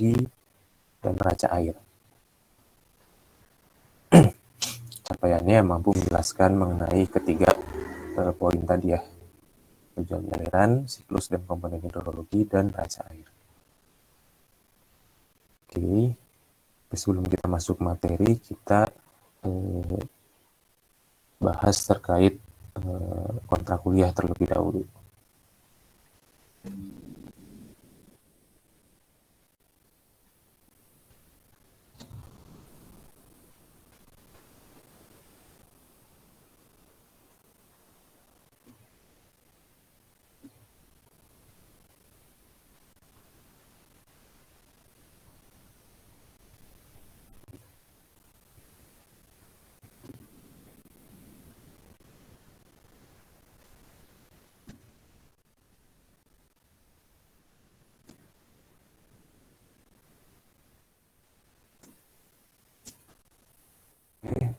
hidrologi, dan neraca air. Capaiannya mampu menjelaskan mengenai ketiga poin tadi ya, tujuan aliran, siklus dan komponen hidrologi, dan neraca air. Oke, sebelum kita masuk materi, kita bahas terkait kontrak kuliah terlebih dahulu.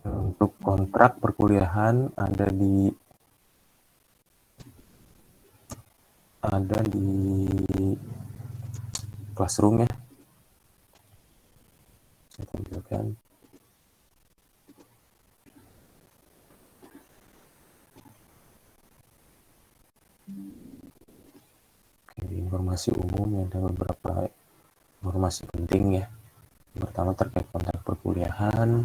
Untuk kontrak perkuliahan ada di Classroom ya. Saya tampilkan. Oke, di informasi umum ada beberapa informasi penting ya. Pertama terkait kontrak perkuliahan.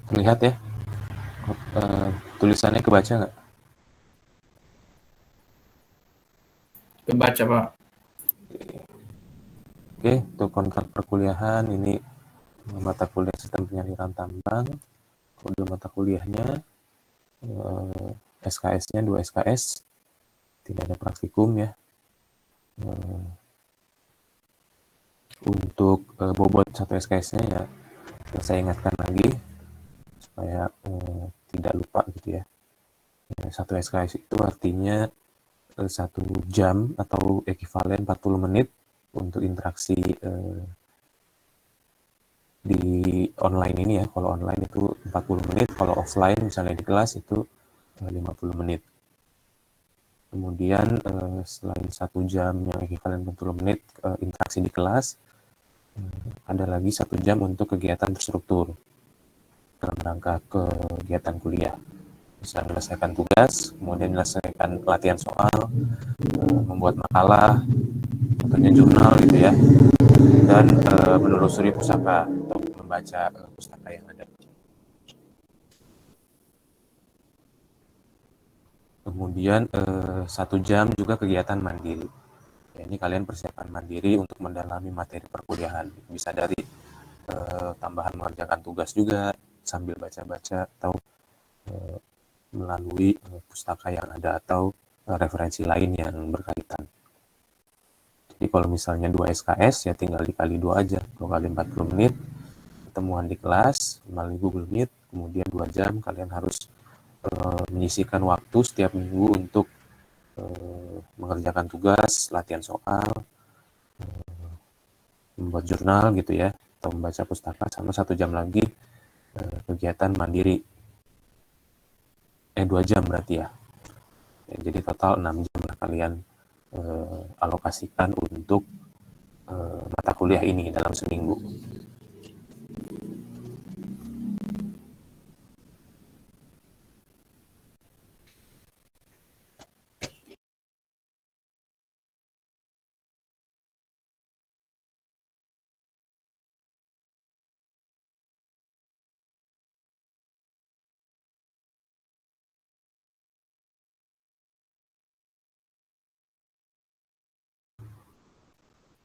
Terlihat ya, tulisannya kebaca nggak? Kebaca, Pak. Oke, untuk kontrak perkuliahan ini mata kuliah sistem penyaliran tambang. Kode mata kuliahnya SKS-nya 2 SKS, tidak ada praktikum ya. Untuk bobot 1 SKS-nya ya saya ingatkan lagi supaya tidak lupa gitu ya. 1 SKS itu artinya 1 jam atau ekuivalen 40 menit untuk interaksi di online ini ya. Kalau online itu 40 menit, kalau offline misalnya di kelas itu 50 menit. Kemudian selain 1 jam yang ekuivalen 40 menit interaksi di kelas, ada lagi 1 jam untuk kegiatan terstruktur dalam rangka kegiatan kuliah. Bisa menyelesaikan tugas, kemudian menyelesaikan latihan soal, membuat makalah, tentunya jurnal gitu ya, dan menelusuri pustaka atau membaca pustaka yang ada. Kemudian 1 jam juga kegiatan mandiri. Ya, ini kalian persiapan mandiri untuk mendalami materi perkuliahan. Bisa dari tambahan mengerjakan tugas juga sambil baca-baca atau melalui pustaka yang ada atau referensi lain yang berkaitan. Jadi kalau misalnya 2 SKS ya tinggal dikali 2 aja, 2 kali 40 menit ketemuan di kelas melalui Google Meet, kemudian 2 jam kalian harus menyisihkan waktu setiap minggu untuk mengerjakan tugas, latihan soal, membuat jurnal gitu ya, atau membaca pustaka, sama 1 jam lagi kegiatan mandiri. 2 jam berarti ya. Jadi total 6 jam lah kalian alokasikan untuk mata kuliah ini dalam seminggu.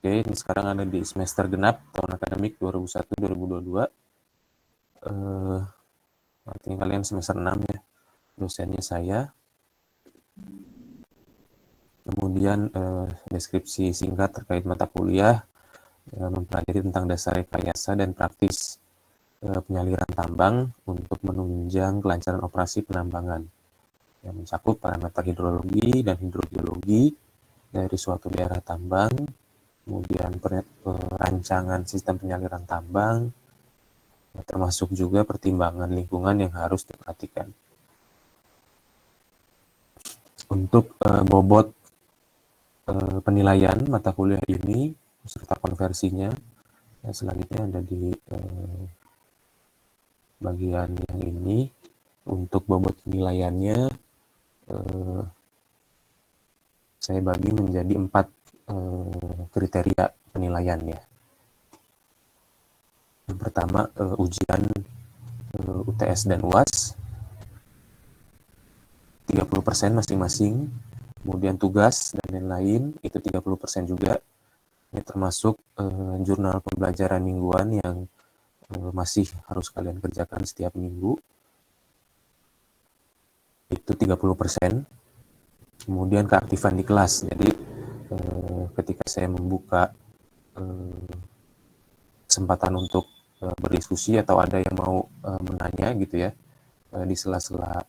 Oke, ini sekarang ada di semester genap tahun akademik 2001-2022. Artinya kalian semester 6 ya. Dosennya saya. Kemudian deskripsi singkat terkait mata kuliah, mempelajari tentang dasar rekayasa dan praktis penyaliran tambang untuk menunjang kelancaran operasi penambangan yang mencakup parameter hidrologi dan hidrogeologi dari suatu daerah tambang, kemudian perancangan sistem penyaliran tambang, termasuk juga pertimbangan lingkungan yang harus diperhatikan. Untuk bobot penilaian mata kuliah ini serta konversinya, selanjutnya ada di bagian yang ini. Untuk bobot penilaiannya saya bagi menjadi 4 kriteria penilaiannya. Yang pertama ujian UTS dan UAS 30% masing-masing, kemudian tugas dan lain-lain itu 30% juga. Ini termasuk jurnal pembelajaran mingguan yang masih harus kalian kerjakan setiap minggu, itu 30%. Kemudian keaktifan di kelas, jadi ketika saya membuka kesempatan untuk berdiskusi atau ada yang mau menanya gitu ya, di sela-sela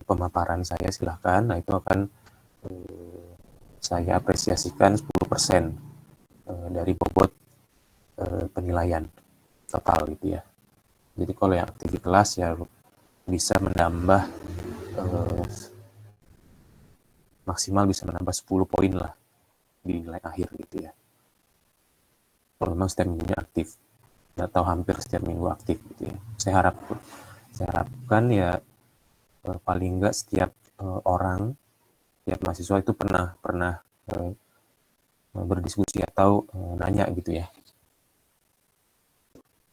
pemaparan saya silahkan. Nah itu akan saya apresiasikan 10% dari bobot penilaian total gitu ya. Jadi kalau yang aktif di kelas ya bisa menambah maksimal bisa menambah 10 poin lah di nilai akhir gitu ya. Kalau memang setiap minggunya aktif atau hampir setiap minggu aktif gitu ya. Saya harapkan ya paling enggak setiap orang, setiap mahasiswa itu pernah berdiskusi atau nanya gitu ya.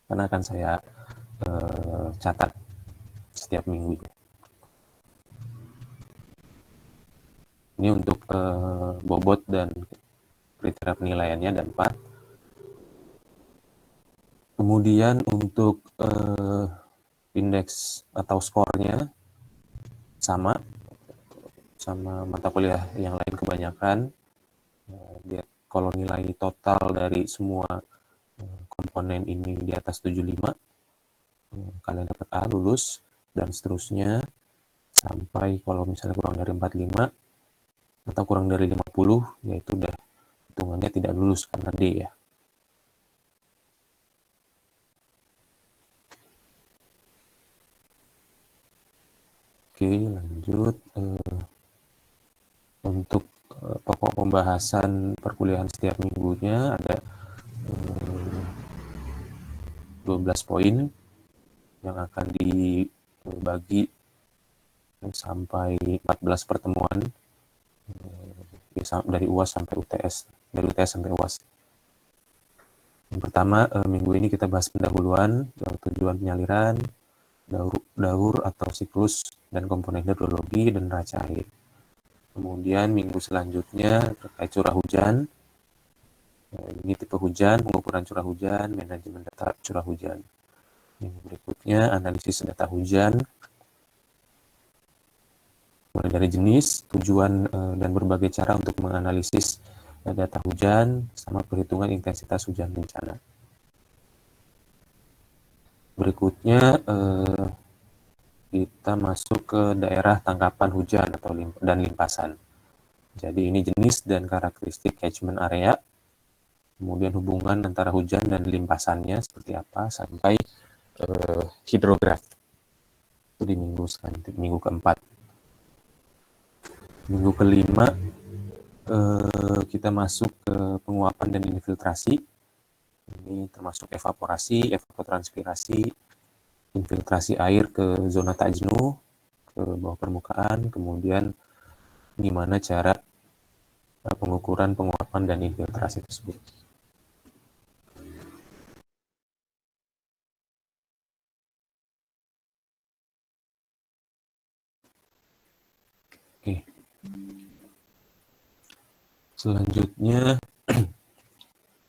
Karena akan saya catat setiap minggu. Ini untuk bobot dan kriteria penilaiannya ada 4. Kemudian untuk indeks atau skornya sama mata kuliah yang lain kebanyakan. Dia kalau nilai total dari semua komponen ini di atas 75, kalian dapat A, lulus, dan seterusnya sampai kalau misalnya kurang dari 45 atau kurang dari 50, yaitu udah hitungannya tidak lulus karena D ya. Oke, lanjut. Untuk pokok pembahasan perkuliahan setiap minggunya ada 12 poin yang akan dibagi sampai 14 pertemuan dari UAS sampai UTS, dari UTS sampai UAS. Yang pertama, minggu ini kita bahas pendahuluan, tujuan penyaliran, daur atau siklus dan komponen hidrologi dan neraca air. Kemudian minggu selanjutnya terkait curah hujan. Ini tipe hujan, pengukuran curah hujan, manajemen data curah hujan. Minggu berikutnya analisis data hujan, mulai dari jenis, tujuan, dan berbagai cara untuk menganalisis data hujan, sama perhitungan intensitas hujan bencana. Berikutnya kita masuk ke daerah tangkapan hujan dan limpasan. Jadi ini jenis dan karakteristik catchment area, kemudian hubungan antara hujan dan limpasannya seperti apa, sampai hidrograf. Itu di minggu keempat. Minggu kelima kita masuk ke penguapan dan infiltrasi. Ini termasuk evaporasi, evapotranspirasi, infiltrasi air ke zona tak jenuh, ke bawah permukaan, kemudian gimana cara pengukuran, penguapan, dan infiltrasi tersebut. Oke. Selanjutnya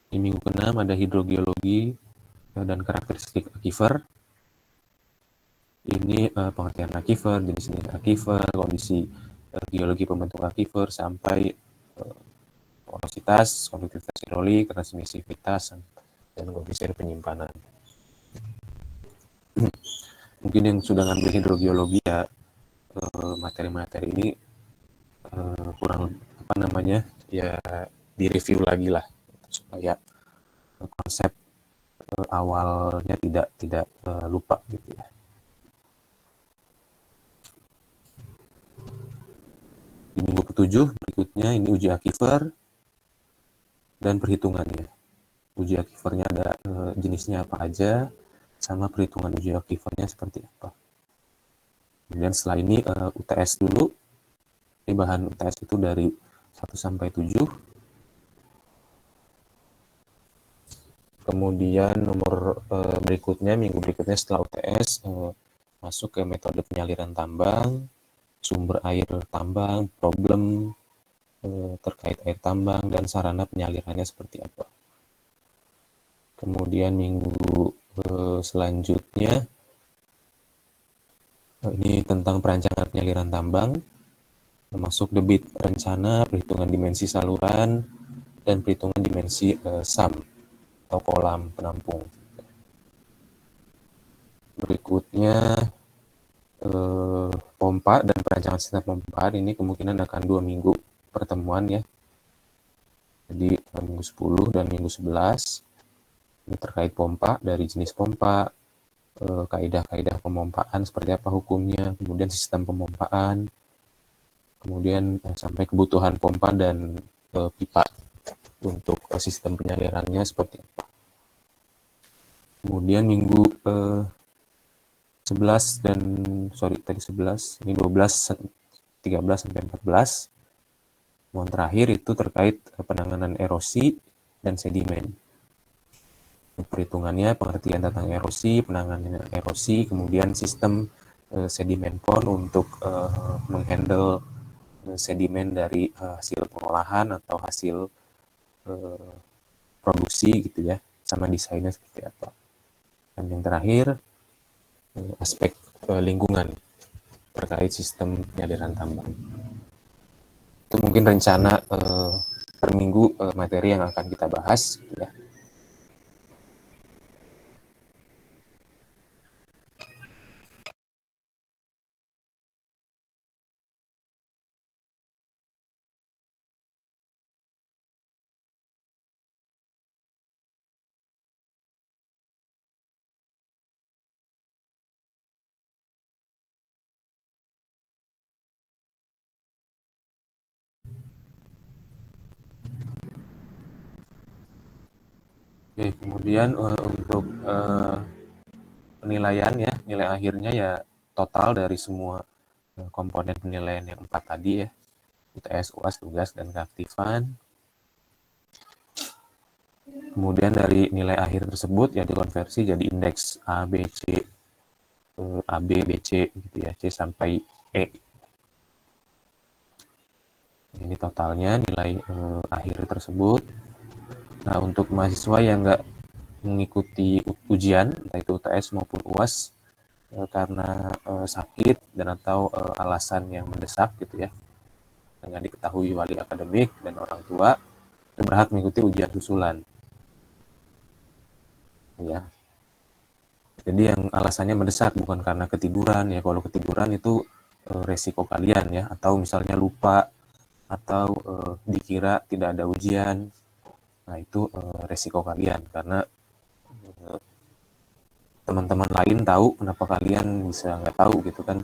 di minggu ke-6 ada hidrogeologi dan karakteristik aquifer. Ini pengertian aquifer, jenis-jenis aquifer, kondisi geologi pembentuk aquifer, sampai porositas, konduktivitas hidrolik, transmisivitas, dan kondisi air penyimpanan. Mungkin yang sudah ngambil hidrogeologi ya, materi-materi ini kurang apa namanya ya, direview lagi lah supaya konsep awalnya tidak lupa gitu ya. Di minggu ke-7 berikutnya ini uji Aquifer dan perhitungannya. Uji Aquifernya ada jenisnya apa aja, sama perhitungan uji Aquifernya seperti apa. Kemudian setelah ini UTS dulu. Ini bahan UTS itu dari 1 sampai 7. Kemudian nomor berikutnya, minggu berikutnya setelah UTS, masuk ke metode penyaliran tambang, sumber air tambang, problem terkait air tambang, dan sarana penyalirannya seperti apa. Kemudian minggu selanjutnya, ini tentang perancangan penyaliran tambang, termasuk debit rencana, perhitungan dimensi saluran, dan perhitungan dimensi SAM atau kolam penampung. Berikutnya pompa dan perancangan sistem pompa ini kemungkinan akan 2 minggu pertemuan ya. Jadi minggu 10 dan minggu 11 ini terkait pompa, dari jenis pompa, kaidah-kaidah pemompaan seperti apa hukumnya, kemudian sistem pemompaan, kemudian sampai kebutuhan pompa dan pipa untuk sistem penyalirannya seperti apa. Kemudian minggu 11 dan tadi 11, ini 12, 13 sampai 14. Yang terakhir itu terkait penanganan erosi dan sedimen. Perhitungannya pengertian tentang erosi, penanganan erosi, kemudian sistem sedimen pond untuk menghandle sedimen dari hasil pengolahan atau hasil produksi gitu ya, sama desainnya seperti apa. Dan yang terakhir aspek lingkungan terkait sistem penyaliran tambang. Itu mungkin rencana per minggu materi yang akan kita bahas gitu ya. Oke, kemudian untuk penilaian ya, nilai akhirnya ya total dari semua komponen penilaian yang 4 tadi ya, UTS, UAS, tugas, dan keaktifan. Kemudian dari nilai akhir tersebut ya dikonversi jadi indeks A, B, C, A, B, B, C gitu ya, C sampai E. Ini totalnya nilai akhir tersebut. Nah, untuk mahasiswa yang nggak mengikuti ujian, entah itu UTS maupun UAS, karena sakit dan atau alasan yang mendesak gitu ya, dengan diketahui wali akademik dan orang tua, berhak mengikuti ujian susulan. Ya. Jadi yang alasannya mendesak bukan karena ketiduran ya. Kalau ketiduran itu resiko kalian ya, atau misalnya lupa atau dikira tidak ada ujian. Nah, itu resiko kalian karena teman-teman lain tahu kenapa kalian bisa nggak tahu gitu kan.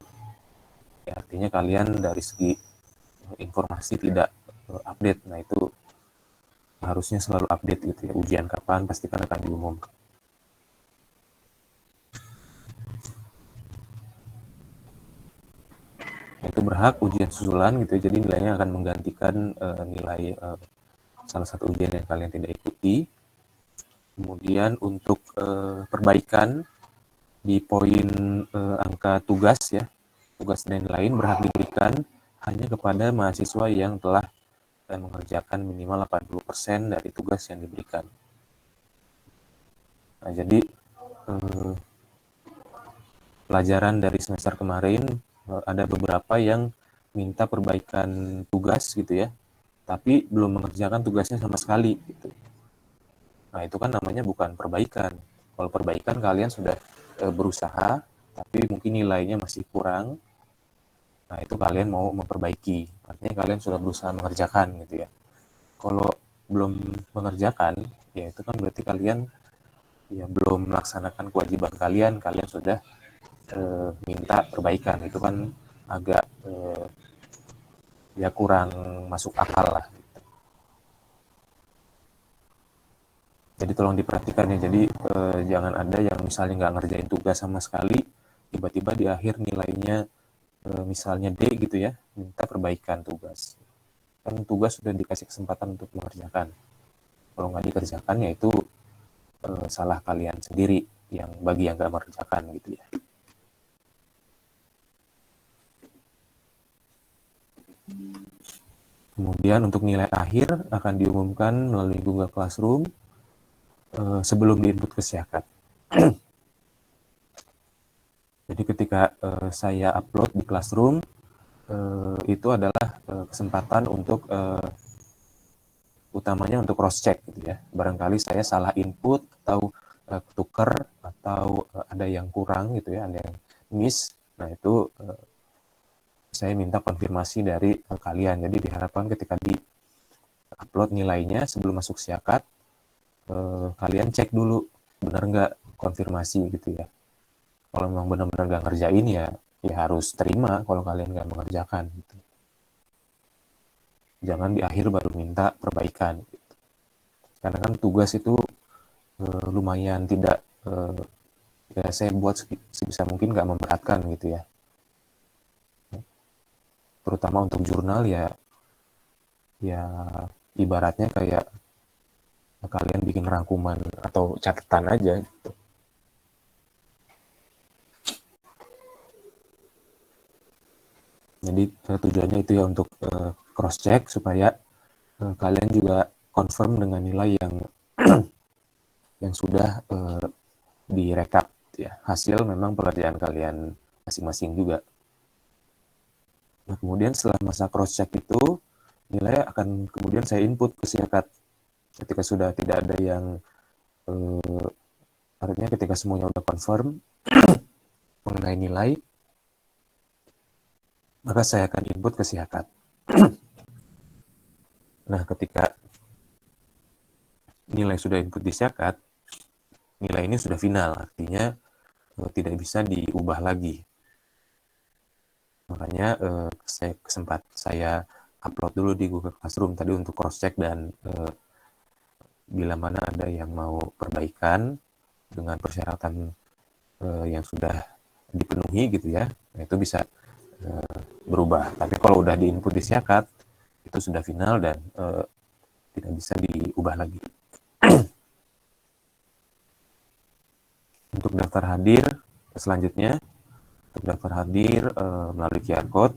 Ya, artinya kalian dari segi informasi tidak update. Nah, itu harusnya selalu update gitu ya. Ujian kapan pastikan akan diumumkan. Itu berhak ujian susulan gitu ya. Jadi nilainya akan menggantikan nilai salah satu ujian yang kalian tidak ikuti. Kemudian untuk perbaikan di poin angka tugas ya, tugas dan lain berhak diberikan hanya kepada mahasiswa yang telah mengerjakan minimal 80% dari tugas yang diberikan. Nah, jadi pelajaran dari semester kemarin ada beberapa yang minta perbaikan tugas gitu ya, tapi belum mengerjakan tugasnya sama sekali gitu. Nah, itu kan namanya bukan perbaikan. Kalau perbaikan kalian sudah berusaha, tapi mungkin nilainya masih kurang. Nah, itu kalian mau memperbaiki. Artinya kalian sudah berusaha mengerjakan gitu ya. Kalau belum mengerjakan, ya itu kan berarti kalian ya belum melaksanakan kewajiban kalian, kalian sudah minta perbaikan. Itu kan agak ya kurang masuk akal lah. Jadi tolong diperhatikan ya. Jadi jangan ada yang misalnya nggak ngerjain tugas sama sekali, tiba-tiba di akhir nilainya misalnya D gitu ya, minta perbaikan tugas. Kan tugas sudah dikasih kesempatan untuk mengerjakan. Kalau nggak dikerjakan ya itu salah kalian sendiri yang bagi yang nggak mengerjakan gitu ya. Kemudian untuk nilai akhir akan diumumkan melalui Google Classroom sebelum diinput ke Siakat. Jadi ketika saya upload di Classroom, itu adalah kesempatan untuk utamanya untuk cross check gitu ya. Barangkali saya salah input atau ketuker atau ada yang kurang gitu ya, ada yang miss. Nah itu saya minta konfirmasi dari kalian. Jadi diharapkan ketika di upload nilainya sebelum masuk Siakat, kalian cek dulu benar nggak, konfirmasi gitu ya. Kalau memang benar-benar nggak ngerjain ya harus terima kalau kalian nggak mengerjakan gitu. Jangan di akhir baru minta perbaikan gitu. Karena kan tugas itu lumayan tidak ya saya buat sebisa mungkin nggak memberatkan gitu ya. Terutama untuk jurnal ya ibaratnya kayak kalian bikin rangkuman atau catatan aja gitu. Jadi tujuannya itu ya untuk cross check supaya kalian juga confirm dengan nilai yang sudah direkap ya. Hasil memang pekerjaan kalian masing-masing juga. Nah, kemudian setelah masa cross check itu nilai akan kemudian saya input ke Siakat. Ketika sudah tidak ada yang artinya ketika semuanya udah confirm mengenai nilai, maka saya akan input ke Siakat. Nah, ketika nilai sudah input di Siakat, nilai ini sudah final, artinya tidak bisa diubah lagi. Makanya saya upload dulu di Google Classroom tadi untuk cross check dan bila mana ada yang mau perbaikan dengan persyaratan yang sudah dipenuhi gitu ya, nah itu bisa berubah. Tapi kalau udah diinput di Siakat, itu sudah final dan tidak bisa diubah lagi. Untuk daftar hadir selanjutnya, untuk daftar hadir melalui QR Code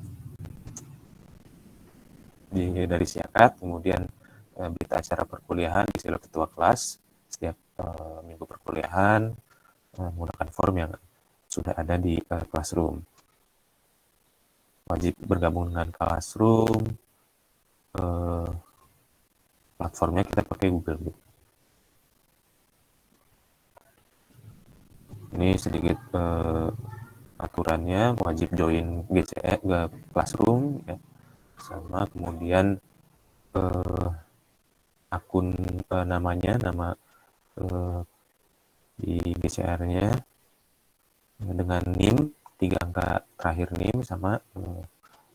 dari Siakat, kemudian berita acara perkuliahan di silo ketua kelas setiap minggu perkuliahan, menggunakan form yang sudah ada di Classroom. Wajib bergabung dengan Classroom, platformnya kita pakai Google Meet. Ini sedikit aturannya, wajib join GCE ke Classroom ya. Sama kemudian akun namanya, nama di GCR-nya dengan NIM 3 angka terakhir NIM sama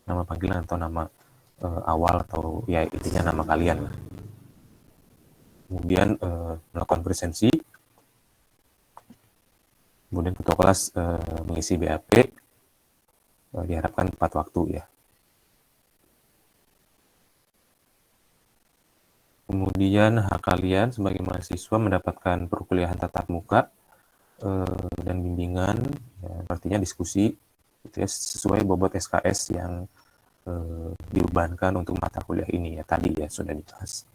nama panggilan atau nama awal atau ya intinya nama kalian lah. Kemudian melakukan presensi, kemudian ketua kelas mengisi BAP, diharapkan 4 waktu ya. Kemudian hak kalian sebagai mahasiswa mendapatkan perkuliahan tatap muka dan bimbingan, ya, artinya diskusi gitu ya, sesuai bobot SKS yang dibebankan untuk mata kuliah ini ya, tadi ya sudah dibahas.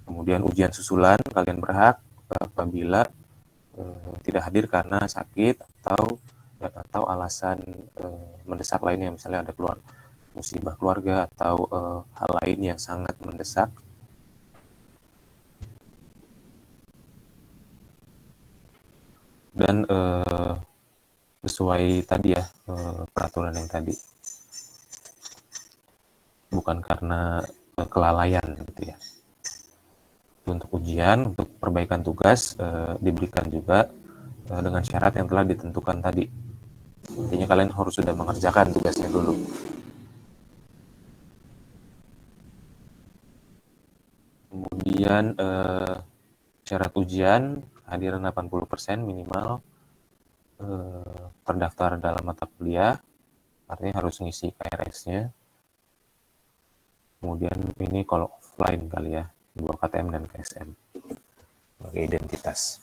Kemudian ujian susulan, kalian berhak apabila tidak hadir karena sakit atau alasan mendesak lainnya, misalnya ada musibah keluarga atau hal lain yang sangat mendesak. dan sesuai tadi ya, peraturan yang tadi, bukan karena kelalaian gitu ya. Untuk ujian, untuk perbaikan tugas diberikan juga dengan syarat yang telah ditentukan tadi. Intinya kalian harus sudah mengerjakan tugasnya dulu. Kemudian syarat ujian hadiran 80% minimal, terdaftar dalam mata kuliah, artinya harus ngisi KRS-nya. Kemudian ini kalau offline kali ya, 2 KTM dan KSM sebagai identitas.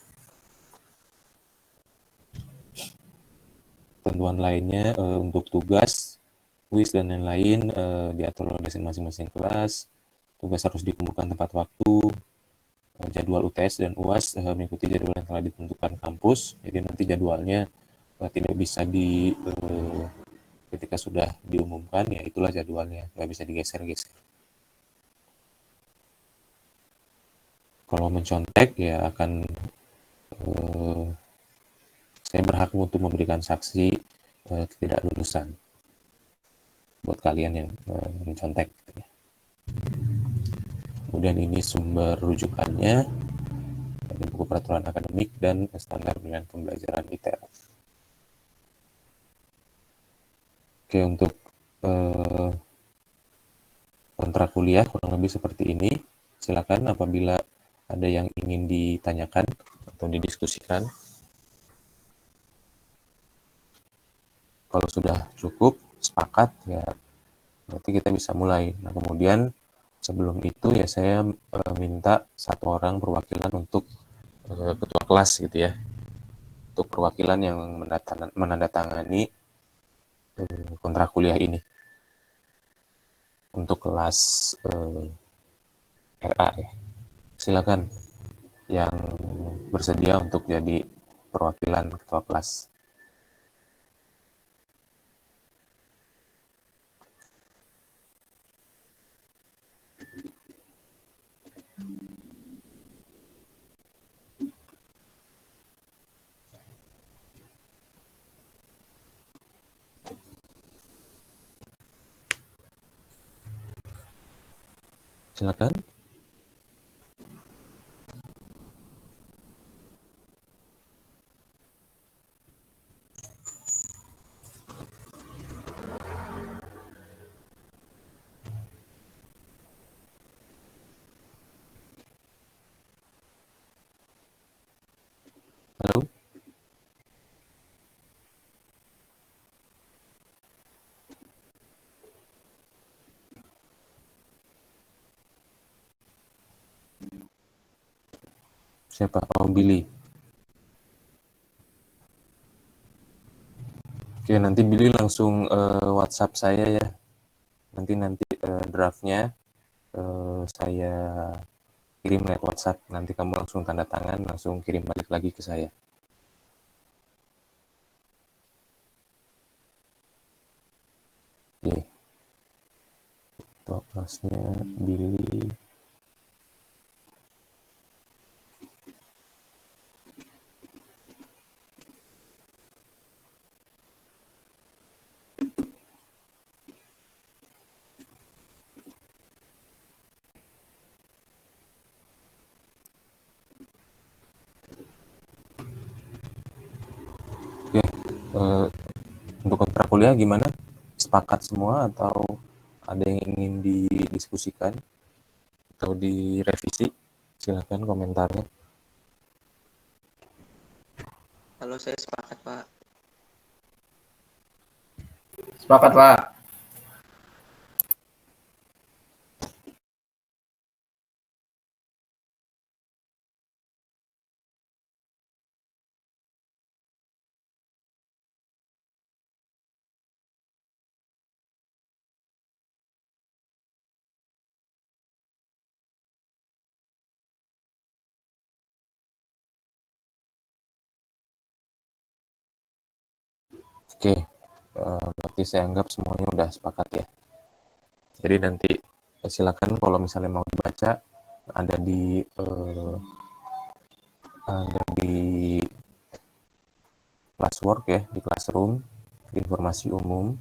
Tentuan lainnya untuk tugas, kuis dan lain-lain diatur oleh masing-masing kelas. Tugas harus dikumpulkan tepat waktu. Jadwal UTS dan UAS mengikuti jadwal yang telah ditentukan kampus. Jadi nanti jadwalnya tidak bisa ketika sudah diumumkan ya itulah jadwalnya, nggak bisa digeser-geser. Kalau mencontek ya akan saya berhak untuk memberikan saksi tidak lulusan buat kalian yang mencontek. Kemudian ini sumber rujukannya dari buku peraturan akademik dan standar penilaian pembelajaran ITER. Oke, untuk kontrak kuliah kurang lebih seperti ini. Silakan apabila ada yang ingin ditanyakan atau didiskusikan. Kalau sudah cukup, sepakat, ya berarti kita bisa mulai. Nah, kemudian sebelum itu ya saya minta satu orang perwakilan untuk ketua kelas gitu ya. Untuk perwakilan yang menandatangani kontrak kuliah ini. Untuk kelas RA ya. Silakan yang bersedia untuk jadi perwakilan ketua kelas. Silakan. Halo. Siapa? Oh, Billy. Oke, nanti Billy langsung WhatsApp saya ya. Nanti draftnya saya kirim lewat WhatsApp. Nanti kamu langsung tanda tangan, langsung kirim balik lagi ke saya. Oke. Ketua kelasnya Billy. Oke, untuk kontrak kuliah gimana? Sepakat semua atau ada yang ingin didiskusikan atau direvisi? Silakan komentarnya. Halo, saya sepakat, Pak. Sepakat, Pak. Oke, berarti saya anggap semuanya udah sepakat ya. Jadi nanti silakan kalau misalnya mau dibaca ada di classwork ya, di classroom, informasi umum.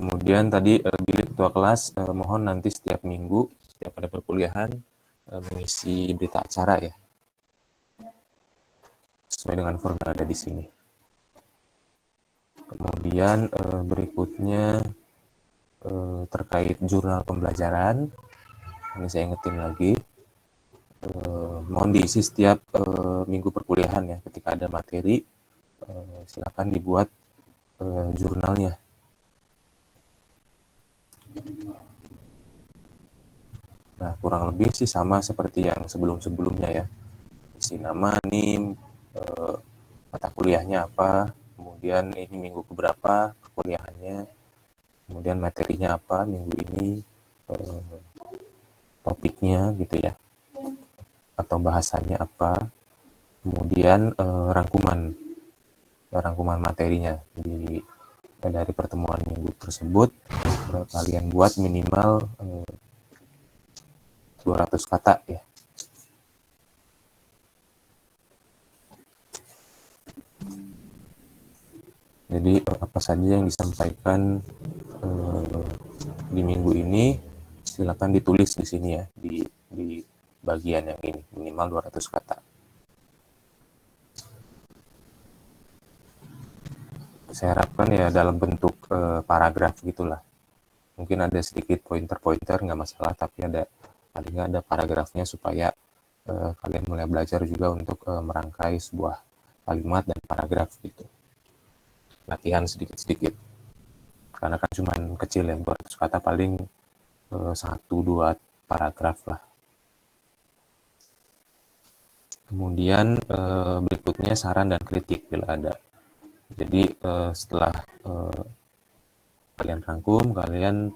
Kemudian tadi bilik ketua kelas mohon nanti setiap minggu, setiap ada perkuliahan, mengisi berita acara ya, sesuai dengan form yang ada di sini. Kemudian berikutnya terkait jurnal pembelajaran, ini saya ingetin lagi, mohon diisi setiap minggu perkuliahan ya, ketika ada materi, silakan dibuat jurnalnya. Nah, kurang lebih sih sama seperti yang sebelum-sebelumnya ya. Isi nama, NIM, mata kuliahnya apa, kemudian ini minggu keberapa perkuliahannya, kemudian materinya apa minggu ini, topiknya gitu ya, atau bahasanya apa, kemudian rangkuman materinya dari pertemuan minggu tersebut. Kalian buat minimal 200 kata ya. Jadi apa saja yang disampaikan di minggu ini silakan ditulis di sini ya, di bagian yang ini, minimal 200 kata. Saya harapkan ya dalam bentuk paragraf gitulah. Mungkin ada sedikit pointer-pointer, nggak masalah, tapi paling nggak ada paragrafnya supaya kalian mulai belajar juga untuk merangkai sebuah kalimat dan paragraf gitu. Latihan sedikit-sedikit. Karena kan cuma kecil ya, 200 kata paling 1-2 paragraf lah. Kemudian berikutnya saran dan kritik bila ada. Jadi setelah kalian rangkum, kalian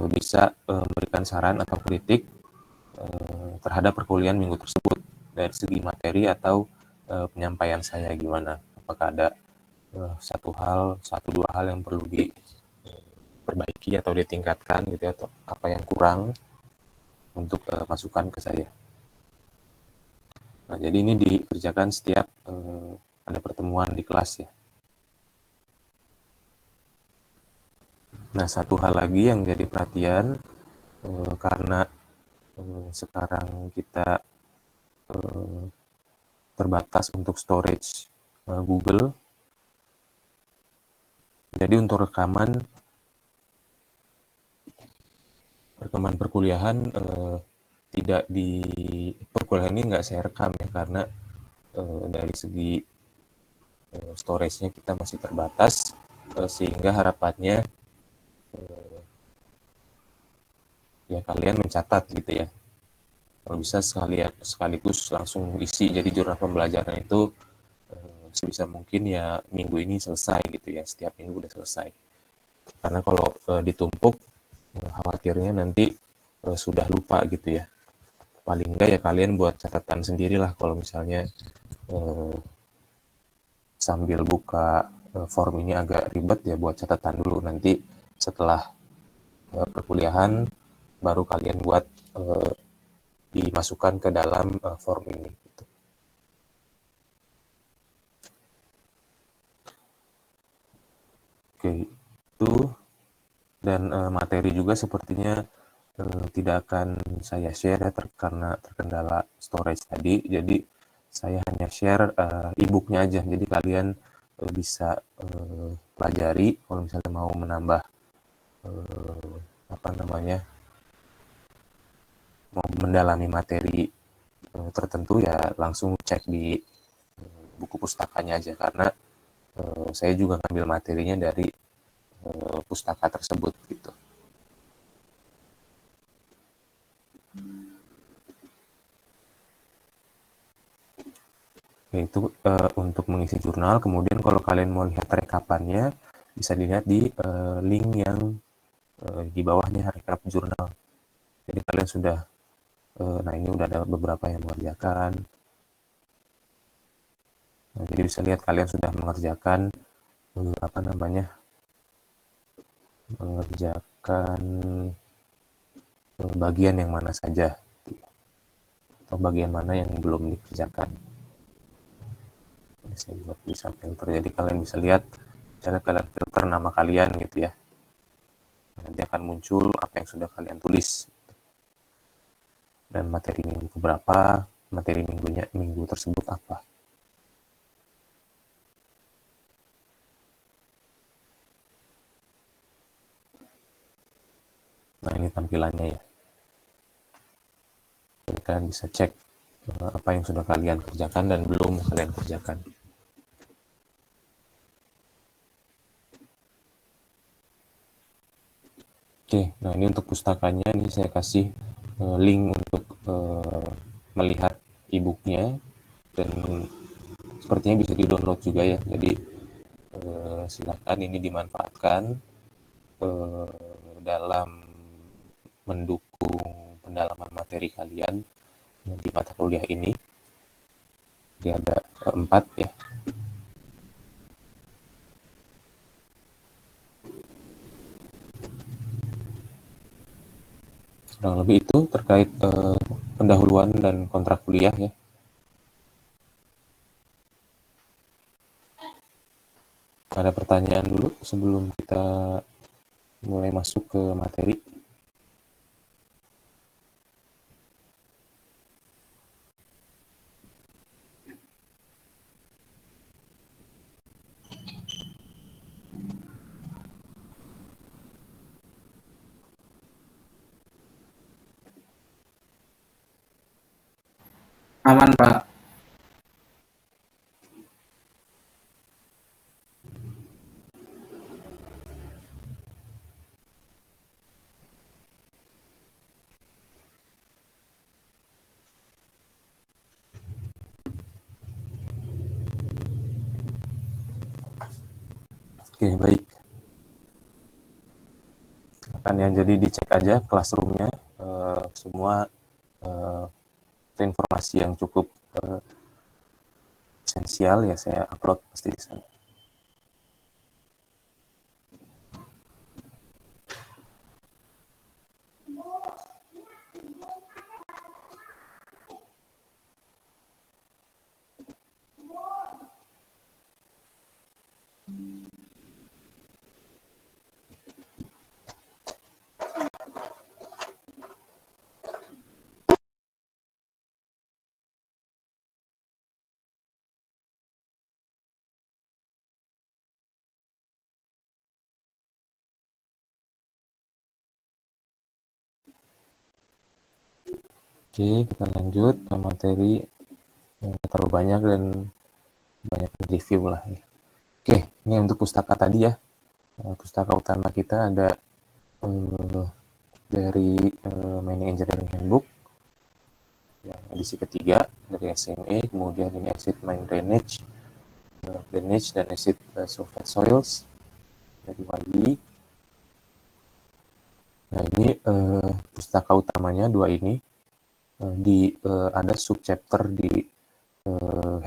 bisa memberikan saran atau kritik terhadap perkuliahan minggu tersebut dari segi materi atau penyampaian saya gimana. Apakah ada satu dua hal yang perlu diperbaiki atau ditingkatkan gitu ya, atau apa yang kurang untuk masukan ke saya. Nah, jadi ini dikerjakan setiap ada pertemuan di kelas ya. Nah, satu hal lagi yang jadi perhatian karena sekarang kita terbatas untuk storage Google. Jadi untuk rekaman perkuliahan tidak di perkuliahan ini nggak saya rekam ya, karena dari segi storage-nya kita masih terbatas, sehingga harapannya ya kalian mencatat gitu ya. Kalau bisa sekaligus langsung isi, jadi jurnal pembelajaran itu sebisa mungkin ya minggu ini selesai gitu ya, setiap minggu udah selesai. Karena kalau ditumpuk, khawatirnya nanti sudah lupa gitu ya. Paling enggak ya kalian buat catatan sendirilah, kalau misalnya sambil buka form ini agak ribet ya, buat catatan dulu, nanti setelah perkuliahan baru kalian buat dimasukkan ke dalam form ini gitu. Oke, itu dan materi juga sepertinya tidak akan saya share ya, karena terkendala storage tadi. Jadi saya hanya share e-booknya aja. Jadi kalian bisa pelajari. Kalau misalnya mau menambah mau mendalami materi tertentu ya langsung cek di buku pustakanya aja, karena saya juga ngambil materinya dari pustaka tersebut gitu. Itu untuk mengisi jurnal. Kemudian kalau kalian mau lihat rekapannya, bisa dilihat di link yang di bawahnya, rekap jurnal. Jadi kalian sudah nah ini udah ada beberapa yang mengerjakan. Nah, jadi bisa lihat kalian sudah mengerjakan mengerjakan bagian yang mana saja, atau bagian mana yang belum dikerjakan. Ini saya buat bisa filter, jadi kalian bisa lihat cara kalian filter nama kalian gitu ya. Nanti akan muncul apa yang sudah kalian tulis dan materi minggu keberapa, materi minggu tersebut apa. Nah, ini tampilannya ya. Jadi kalian bisa cek apa yang sudah kalian kerjakan dan belum kalian kerjakan. Oke, nah ini untuk pustakanya, ini saya kasih link untuk melihat e-booknya, dan sepertinya bisa di-download juga ya. Jadi silakan ini dimanfaatkan dalam mendukung pendalaman materi kalian di mata kuliah ini. Jadi ada 4 ya. Kurang lebih itu terkait pendahuluan dan kontrak kuliah ya. Ada pertanyaan dulu sebelum kita mulai masuk ke materi? Aman, Pak. Oke, baik. Kan ya, jadi dicek aja classroom-nya, semua informasi yang cukup esensial ya saya upload pasti di sana. Oke, kita lanjut ke materi yang terlalu banyak dan banyak review lah ya. Oke, ini untuk pustaka tadi ya. Pustaka utama kita ada dari Mining Engineering Handbook yang edisi ketiga dari SMA, kemudian ini Acid Mine Drainage, Drainage dan Acid Sulfate Soils dari YB. Nah, ini pustaka utamanya 2 ini. Ada subchapter di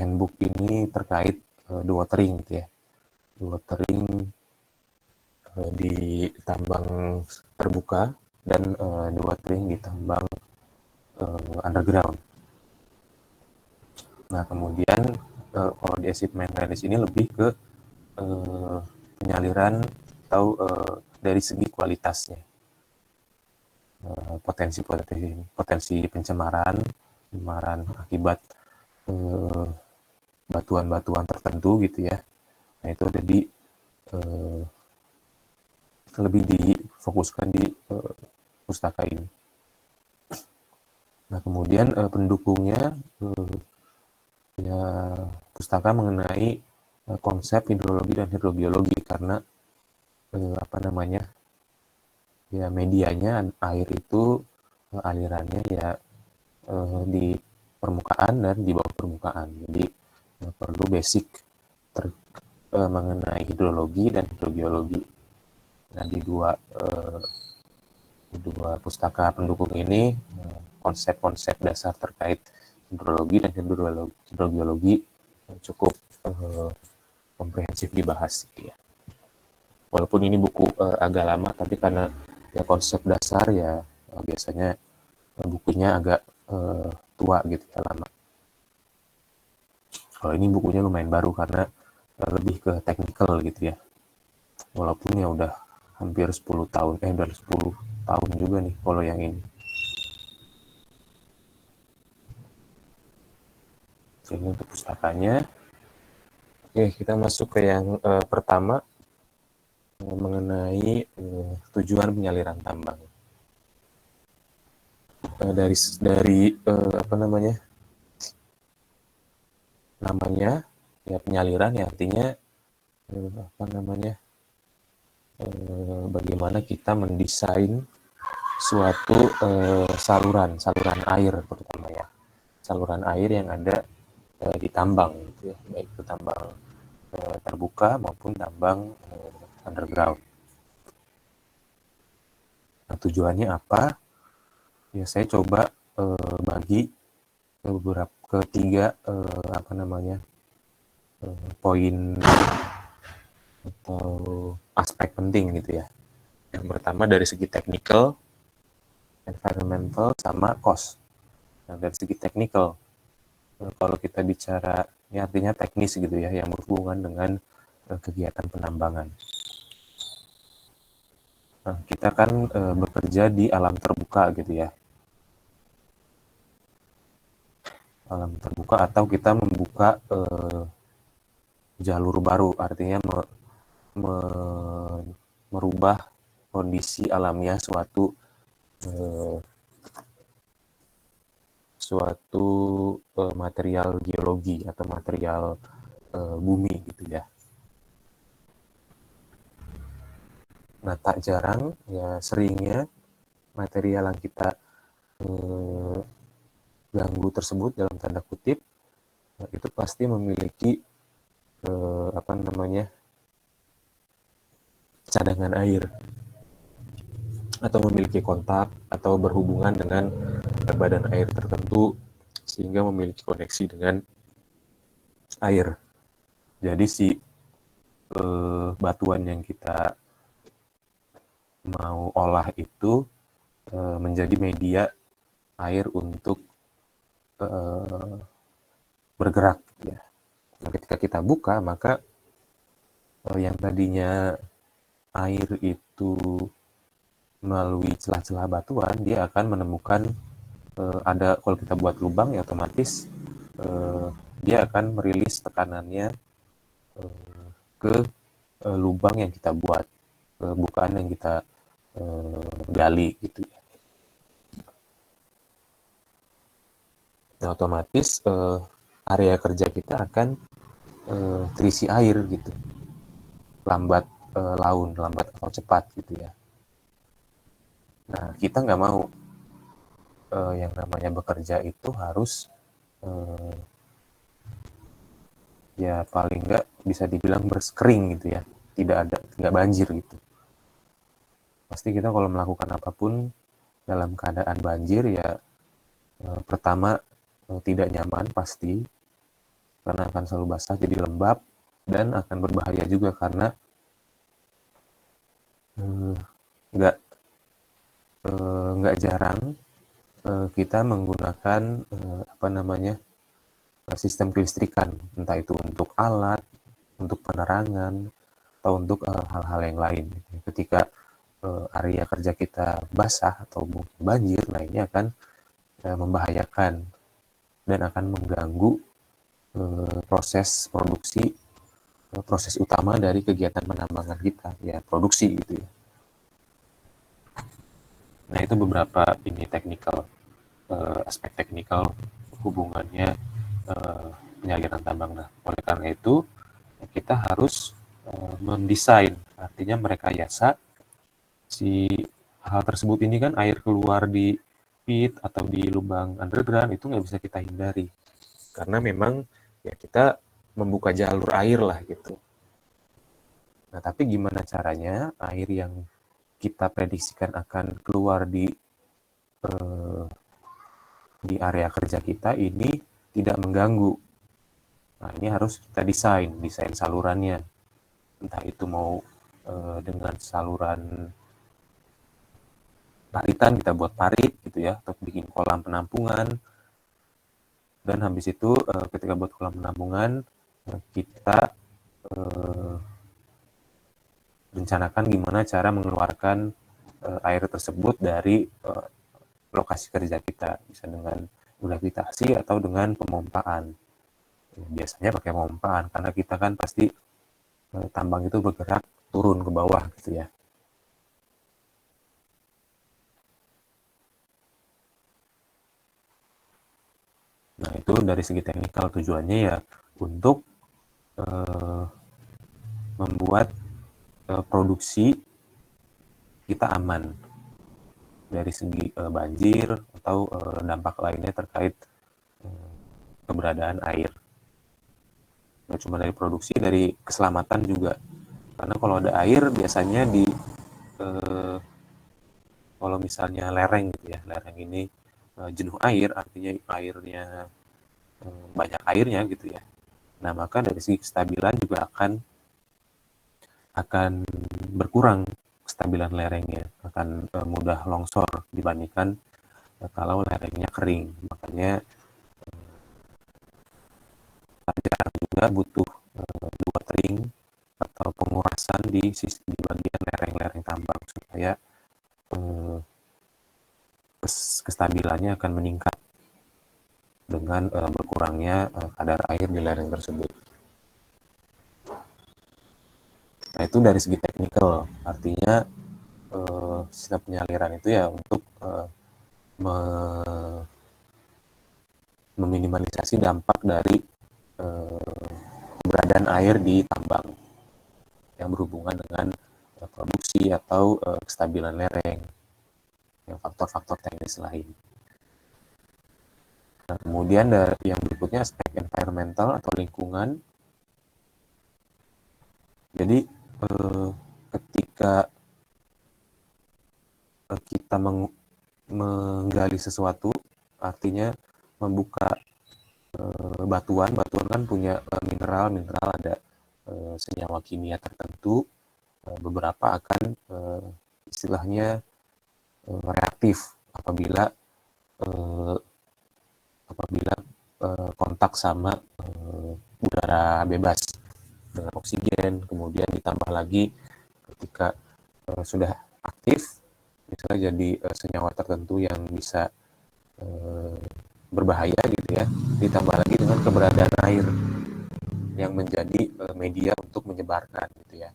handbook ini terkait dewatering gitu ya. Dewatering di tambang terbuka dan dewatering di tambang underground. Nah, kemudian kalau di acid mine drainage ini lebih ke penyaliran atau dari segi kualitasnya. Potensi pencemaran akibat batuan-batuan tertentu gitu ya. Nah, itu ada di lebih difokuskan di pustaka ini. Nah, kemudian pendukungnya ya pustaka mengenai konsep hidrologi dan hidrogeologi, karena ya medianya air itu alirannya ya di permukaan dan di bawah permukaan. Jadi perlu basic mengenai hidrologi dan hidrogeologi. Nah, di dua pustaka pendukung ini konsep-konsep dasar terkait hidrologi dan hidrogeologi cukup komprehensif dibahas gitu ya. Walaupun ini buku agak lama, tapi karena ya konsep dasar ya biasanya bukunya agak tua gitu ya, lama. Kalau ini bukunya lumayan baru karena lebih ke teknikal gitu ya. Walaupun ya udah hampir 10 tahun, udah 10 tahun juga nih kalau yang ini. Jadi untuk pustakanya, oke kita masuk ke yang pertama, mengenai tujuan penyaliran tambang. Dari apa namanya ya penyaliran ya artinya apa namanya bagaimana kita mendesain suatu saluran air terutama ya, saluran air yang ada di tambang gitu ya, baik itu tambang terbuka maupun tambang underground. Nah, tujuannya apa? Ya saya coba bagi beberapa ketiga apa namanya poin atau aspek penting gitu ya. Yang pertama dari segi technical, environmental, sama cost. Nah, dari segi technical, kalau kita bicara, ini artinya teknis gitu ya, yang berhubungan dengan kegiatan penambangan. Nah, kita kan bekerja di alam terbuka gitu ya. Alam terbuka atau kita membuka jalur baru, artinya merubah kondisi alamiah eh, suatu material geologi atau material bumi gitu ya. Nah, tak jarang ya seringnya material yang kita ganggu tersebut dalam tanda kutip itu pasti memiliki apa namanya cadangan air atau memiliki kontak atau berhubungan dengan badan air tertentu sehingga memiliki koneksi dengan air. Jadi si batuan yang kita mau olah itu menjadi media air untuk bergerak ya. Nah, ketika kita buka maka yang tadinya air itu melalui celah-celah batuan dia akan menemukan ada, kalau kita buat lubang ya otomatis dia akan merilis tekanannya ke lubang yang kita buat, bukaan yang kita gali gitu ya. Nah, otomatis area kerja kita akan terisi air gitu, lambat laun, lambat atau cepat gitu ya. Nah, kita nggak mau yang namanya bekerja itu harus ya paling nggak bisa dibilang berskering gitu ya, nggak banjir gitu. Pasti kita kalau melakukan apapun dalam keadaan banjir ya pertama tidak nyaman pasti karena akan selalu basah jadi lembab dan akan berbahaya juga karena nggak nggak jarang kita menggunakan apa namanya sistem kelistrikan, entah itu untuk alat, untuk penerangan, atau untuk hal-hal yang lain. Ketika area kerja kita basah atau banjir, nah ini akan membahayakan dan akan mengganggu proses produksi, proses utama dari kegiatan penambangan kita, ya produksi gitu ya. Nah itu beberapa ini teknikal, aspek teknikal hubungannya penyaliran tambang. Nah oleh karena itu kita harus mendesain, artinya merekayasa si hal tersebut. Ini kan air keluar di pit atau di lubang underground itu nggak bisa kita hindari karena memang ya kita membuka jalur air lah gitu. Nah tapi gimana caranya air yang kita prediksikan akan keluar di area kerja kita ini tidak mengganggu. Nah ini harus kita desain salurannya, entah itu mau dengan saluran paritan, kita buat parit gitu ya, atau bikin kolam penampungan. Dan habis itu ketika buat kolam penampungan, kita rencanakan gimana cara mengeluarkan air tersebut dari lokasi kerja kita, bisa dengan gravitasi atau dengan pemompaan. Biasanya pakai pemompaan karena kita kan pasti tambang itu bergerak turun ke bawah gitu ya. Nah, itu dari segi teknikal tujuannya ya untuk membuat produksi kita aman dari segi banjir atau dampak lainnya terkait keberadaan air. Nggak cuma dari produksi, dari keselamatan juga. Karena kalau ada air biasanya kalau misalnya lereng gitu ya, lereng ini jenuh air, artinya airnya banyak airnya gitu ya. Nah, maka dari segi kestabilan juga akan berkurang kestabilan lerengnya, akan mudah longsor dibandingkan kalau lerengnya kering. Makanya juga butuh watering atau pengurasan di bagian lereng-lereng tambang supaya kestabilannya akan meningkat dengan berkurangnya kadar air di lereng tersebut. Nah, itu dari segi teknikal, artinya sistem penyaliran itu ya untuk meminimalisasi dampak dari keberadaan air di tambang yang berhubungan dengan produksi atau kestabilan lereng, yang faktor-faktor teknis lain. Nah, kemudian yang berikutnya aspek environmental atau lingkungan. Jadi ketika kita menggali sesuatu, artinya membuka batuan kan punya mineral ada senyawa kimia tertentu, beberapa akan istilahnya reaktif apabila kontak sama udara bebas dengan oksigen, kemudian ditambah lagi ketika sudah aktif, misalnya jadi senyawa tertentu yang bisa berbahaya gitu ya, ditambah lagi dengan keberadaan air yang menjadi media untuk menyebarkan gitu ya.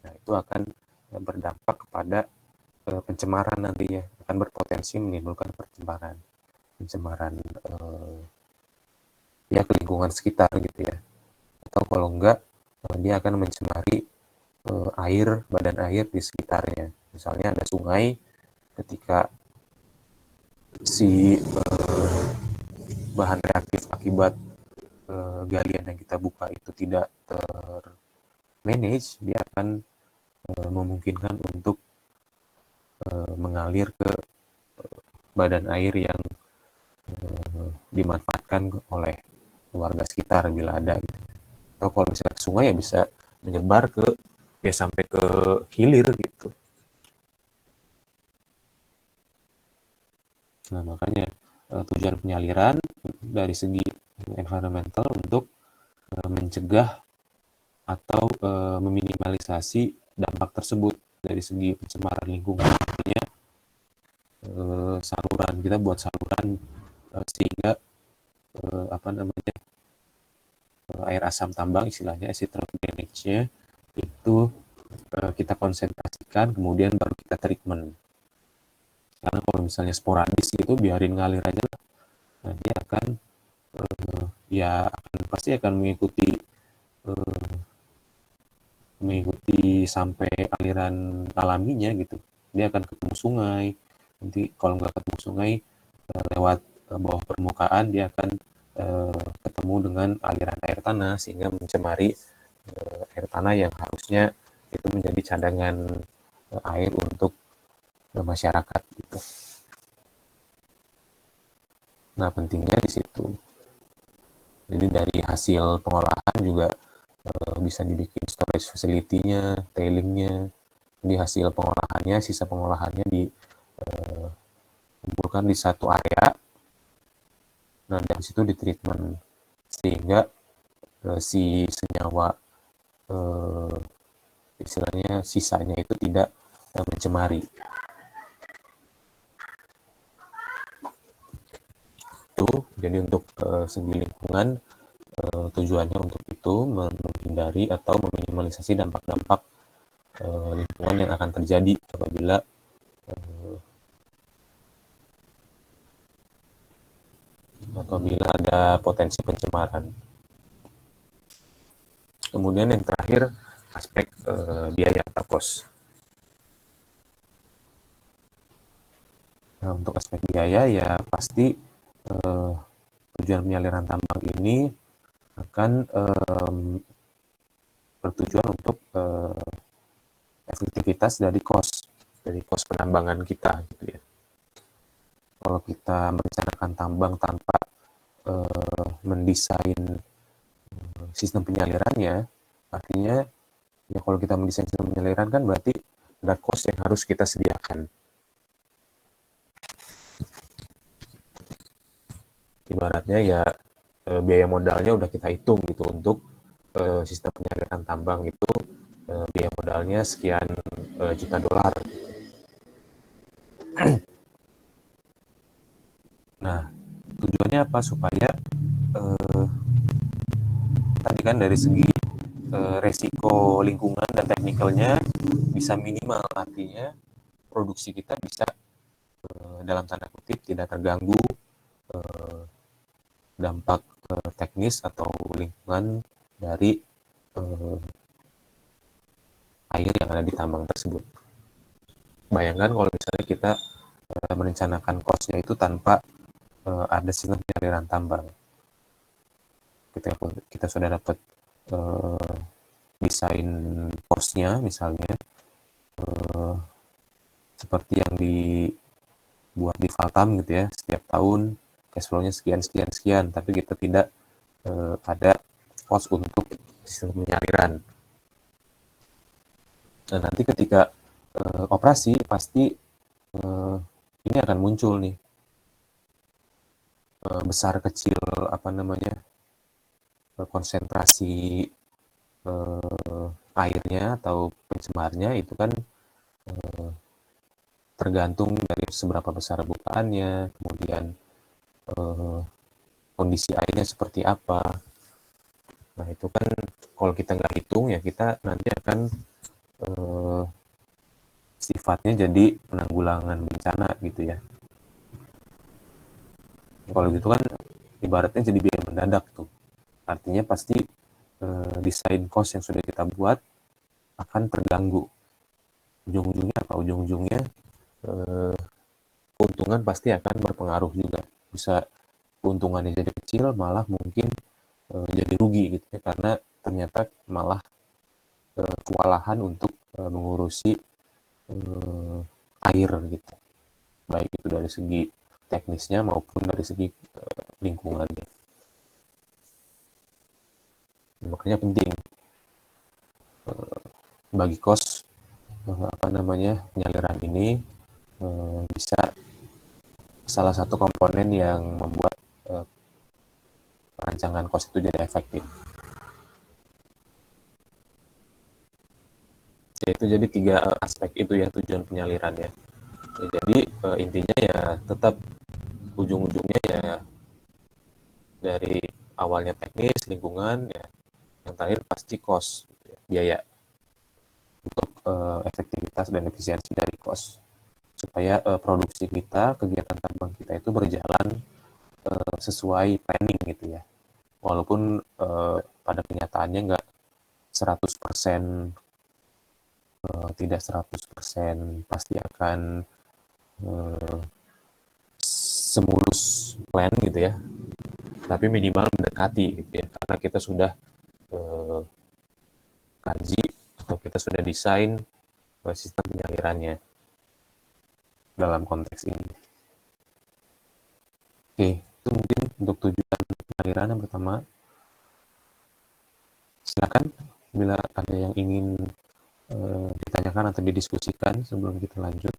Nah, itu akan berdampak kepada pencemaran nantinya, akan berpotensi menimbulkan pencemaran ya ke lingkungan sekitar gitu ya. Atau kalau enggak, dia akan mencemari badan air di sekitarnya. Misalnya ada sungai, ketika si bahan reaktif akibat galian yang kita buka itu tidak termanage, dia akan memungkinkan untuk mengalir ke badan air yang dimanfaatkan oleh warga sekitar bila ada gitu. Atau kalau misalnya ke sungai ya bisa menyebar sampai ke hilir gitu. Nah, makanya tujuan penyaliran dari segi environmental untuk mencegah atau meminimalisasi dampak tersebut dari segi pencemaran lingkungan. Artinya saluran, kita buat saluran sehingga air asam tambang, istilahnya acid rock drainage-nya itu kita konsentrasikan, kemudian baru kita treatment. Karena kalau misalnya sporadis gitu, biarin ngalir aja, nah dia akan pasti akan mengikuti sampai aliran alaminya gitu. Dia akan ketemu sungai. Nanti kalau nggak ketemu sungai, lewat bawah permukaan dia akan ketemu dengan aliran air tanah sehingga mencemari air tanah yang harusnya itu menjadi cadangan air untuk masyarakat gitu. Nah, pentingnya di situ. Jadi dari hasil pengolahan juga bisa dibikin storage facility-nya, tailingnya. Jadi hasil pengolahannya, sisa pengolahannya dikumpulkan di satu area. Nah, dari situ ditreatment sehingga si senyawa istilahnya sisanya itu tidak mencemari. Itu jadi untuk segi lingkungan tujuannya untuk itu menghindari atau meminimalisasi dampak-dampak lingkungan yang akan terjadi apabila ada potensi pencemaran. Kemudian yang terakhir aspek biaya atau cost. Nah, untuk aspek biaya ya pasti tujuan penyaliran tambang ini akan bertujuan untuk efektivitas dari cost penambangan kita gitu ya. Kalau kita merencanakan tambang tanpa mendesain sistem penyalirannya, artinya ya kalau kita mendesain sistem penyaliran kan berarti ada cost yang harus kita sediakan. Ibaratnya ya biaya modalnya udah kita hitung gitu untuk sistem penyaliran tambang itu biaya modalnya sekian juta dolar. Nah, tujuannya apa? Supaya tadi kan dari segi resiko lingkungan dan teknikalnya bisa minimal, artinya produksi kita bisa dalam tanda kutip tidak terganggu dampak teknis atau lingkungan dari air yang ada di tambang tersebut. Bayangkan kalau misalnya kita merencanakan cost-nya itu tanpa ada sistem penyaliran tambang. Kita sudah dapat desain cost-nya misalnya seperti yang dibuat di Valtam gitu ya, setiap tahun cash flow-nya sekian, tapi kita tidak ada cost untuk sistem penyaliran. Nah, nanti ketika operasi pasti ini akan muncul nih besar kecil konsentrasi airnya atau pencemarnya itu kan tergantung dari seberapa besar bukaannya, kemudian kondisi airnya seperti apa. Nah itu kan kalau kita nggak hitung ya kita nanti akan sifatnya jadi penanggulangan bencana gitu ya. Kalau gitu kan ibaratnya jadi biaya mendadak tuh. Artinya pasti desain cost yang sudah kita buat akan terganggu. Ujung-ujungnya apa? Ujung-ujungnya keuntungan pasti akan berpengaruh juga. Bisa keuntungannya jadi kecil, malah mungkin jadi rugi gitu ya, karena ternyata malah kewalahan untuk mengurusi air gitu. Baik itu dari segi teknisnya maupun dari segi lingkungannya. Makanya penting bagi kos penyaliran ini bisa salah satu komponen yang membuat perancangan kos itu jadi efektif. Itu jadi 3 aspek itu ya tujuan penyaliran ya. Jadi intinya ya tetap ujung-ujungnya ya dari awalnya teknis, lingkungan ya, yang terakhir pasti cost, biaya untuk efektivitas dan efisiensi dari cost supaya produksi kita, kegiatan tambang kita itu berjalan sesuai planning gitu ya. Walaupun pada kenyataannya nggak 100% tidak 100% pasti akan semulus plan gitu ya. Tapi minimal mendekati gitu ya. Karena kita sudah kaji atau kita sudah desain sistem penyalirannya dalam konteks ini. Oke, itu mungkin untuk tujuan penyaliran yang pertama. Silakan bila ada yang ingin ditanyakan atau didiskusikan sebelum kita lanjut.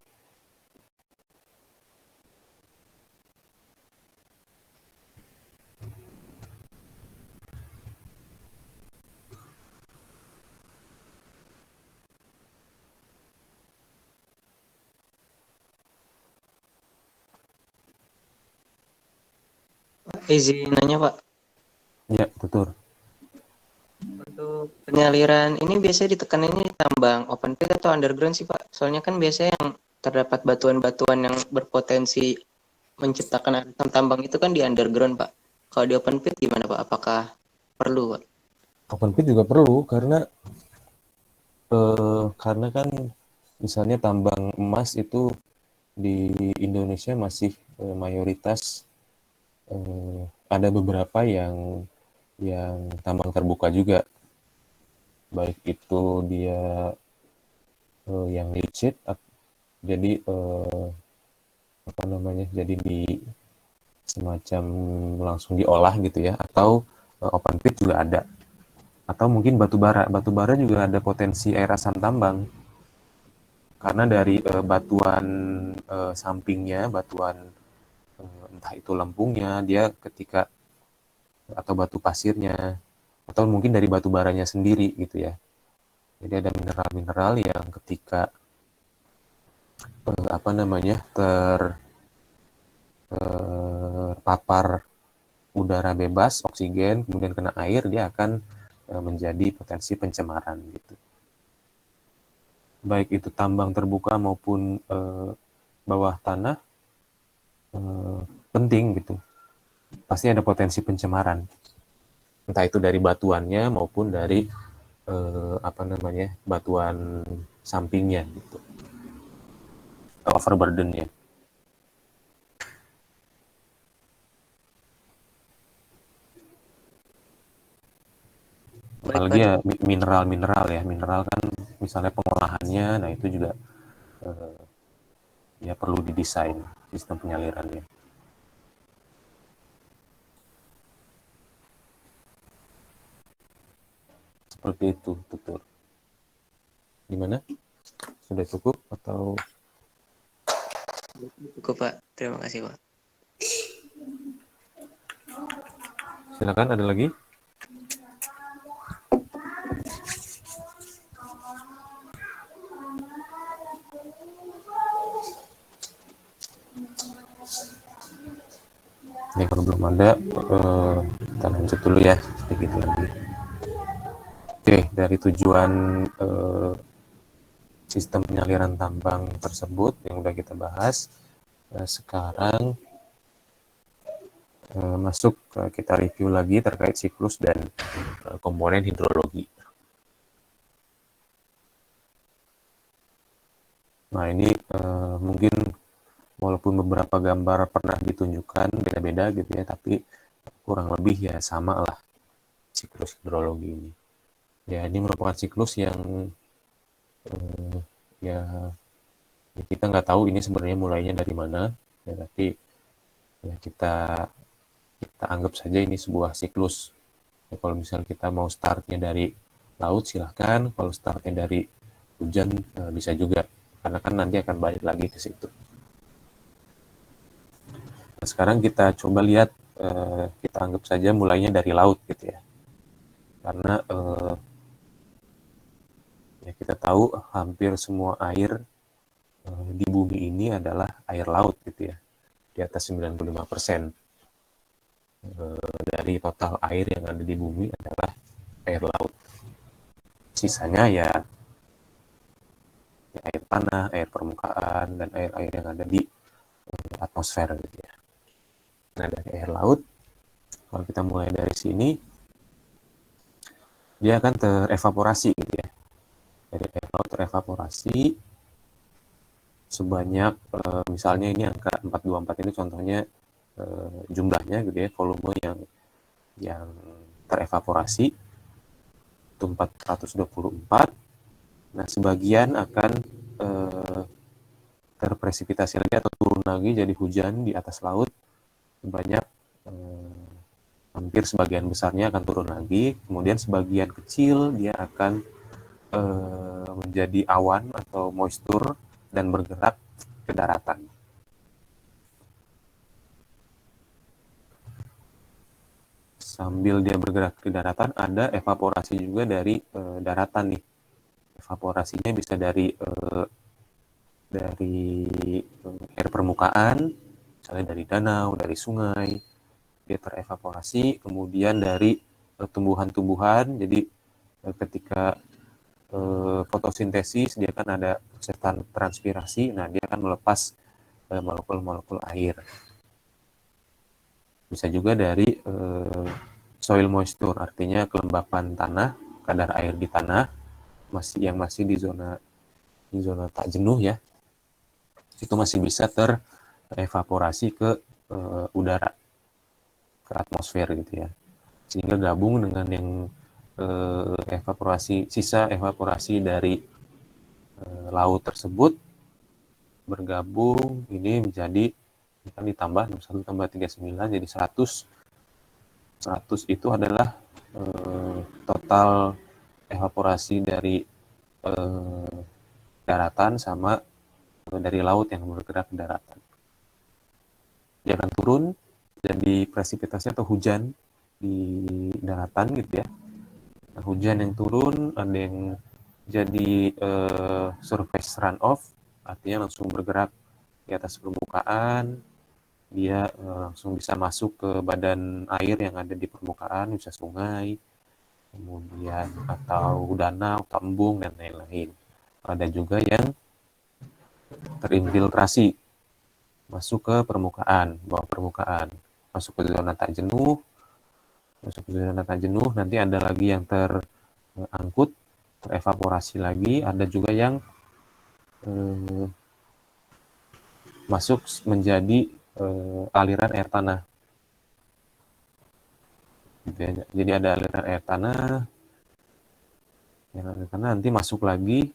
izin nanya Pak. Ya, betul. Untuk penyaliran ini biasanya ditekan ini tambang open pit atau underground sih Pak? Soalnya kan biasanya yang terdapat batuan-batuan yang berpotensi menciptakan asam tambang itu kan di underground Pak. Kalau di open pit gimana Pak? Apakah perlu Pak? Open pit juga perlu karena kan misalnya tambang emas itu di Indonesia masih mayoritas ada beberapa yang tambang terbuka juga, baik itu dia yang licit, jadi apa namanya, jadi di semacam langsung diolah gitu ya, atau open pit juga ada, atau mungkin batu bara juga ada potensi air asam tambang karena dari batuan sampingnya, batuan entah itu lempungnya dia ketika, atau batu pasirnya, atau mungkin dari batu baranya sendiri gitu ya. Jadi ada mineral-mineral yang ketika apa namanya terpapar udara bebas, oksigen, kemudian kena air, dia akan menjadi potensi pencemaran gitu. Baik itu tambang terbuka maupun bawah tanah, penting gitu. Pasti ada potensi pencemaran. Entah itu dari batuannya maupun dari apa namanya, batuan sampingnya gitu. Overburden ya. Baik Apalagi Pak. ya mineral-mineral ya. Mineral kan misalnya pengolahannya, nah itu juga eh, ya perlu didesain sistem penyalirannya. Seperti itu, tutur. Gimana? Sudah cukup atau Cukup Pak. Terima kasih Pak. silakan ada lagi? Ya kalau belum ada, kita lanjut dulu ya sedikit lagi. Oke, dari tujuan sistem penyaliran tambang tersebut yang udah kita bahas, sekarang masuk kita review lagi terkait siklus dan komponen hidrologi. Nah ini mungkin walaupun beberapa gambar pernah ditunjukkan beda-beda gitu ya, tapi kurang lebih ya sama lah siklus hidrologi ini. Ya ini merupakan siklus yang ya kita nggak tahu ini sebenarnya mulainya dari mana, ya, tapi ya kita anggap saja ini sebuah siklus. Ya, kalau misalnya kita mau startnya dari laut silahkan, kalau startnya dari hujan bisa juga, karena kan nanti akan balik lagi ke situ. Nah, sekarang kita coba lihat, kita anggap saja mulainya dari laut gitu ya, karena ya kita tahu hampir semua air di bumi ini adalah air laut gitu ya, di atas 95% dari total air yang ada di bumi adalah air laut. Sisanya ya air tanah, air permukaan, dan air-air yang ada di atmosfer gitu ya. Nah dari air laut, kalau kita mulai dari sini, dia akan terevaporasi gitu ya. Dari air laut terevaporasi sebanyak misalnya ini angka 424 ini contohnya jumlahnya gitu ya, volume yang terevaporasi itu 424. Nah sebagian akan terpresipitasi lagi atau turun lagi jadi hujan di atas laut sebanyak hampir sebagian besarnya akan turun lagi, kemudian sebagian kecil dia akan menjadi awan atau moisture dan bergerak ke daratan. Sambil dia bergerak ke daratan, ada evaporasi juga dari daratan nih. Evaporasinya bisa dari air permukaan, misalnya dari danau, dari sungai, dia terevaporasi, kemudian dari tumbuhan-tumbuhan. Jadi ketika fotosintesis dia kan ada proses transpirasi, nah dia akan melepas molekul-molekul air. Bisa juga dari soil moisture, artinya kelembapan tanah, kadar air di tanah masih di zona tak jenuh ya, itu masih bisa terevaporasi ke udara, ke atmosfer gitu ya, sehingga gabung dengan yang sisa evaporasi dari laut tersebut, bergabung ini menjadi kan ditambah 61 tambah 39 jadi 100 itu adalah total evaporasi dari daratan sama dari laut yang bergerak ke daratan. Dia akan turun jadi presipitasi atau hujan di daratan gitu ya. Nah, hujan yang turun ada yang jadi surface runoff, artinya langsung bergerak di atas permukaan. Dia langsung bisa masuk ke badan air yang ada di permukaan, bisa sungai, kemudian atau danau, tambung, dan lain-lain. Ada juga yang terinfiltrasi, masuk ke permukaan, bawah permukaan, masuk ke zona tak jenuh, nanti ada lagi yang terangkut, terevaporasi lagi, ada juga yang masuk menjadi aliran air tanah. Jadi ada aliran air tanah, nanti masuk lagi,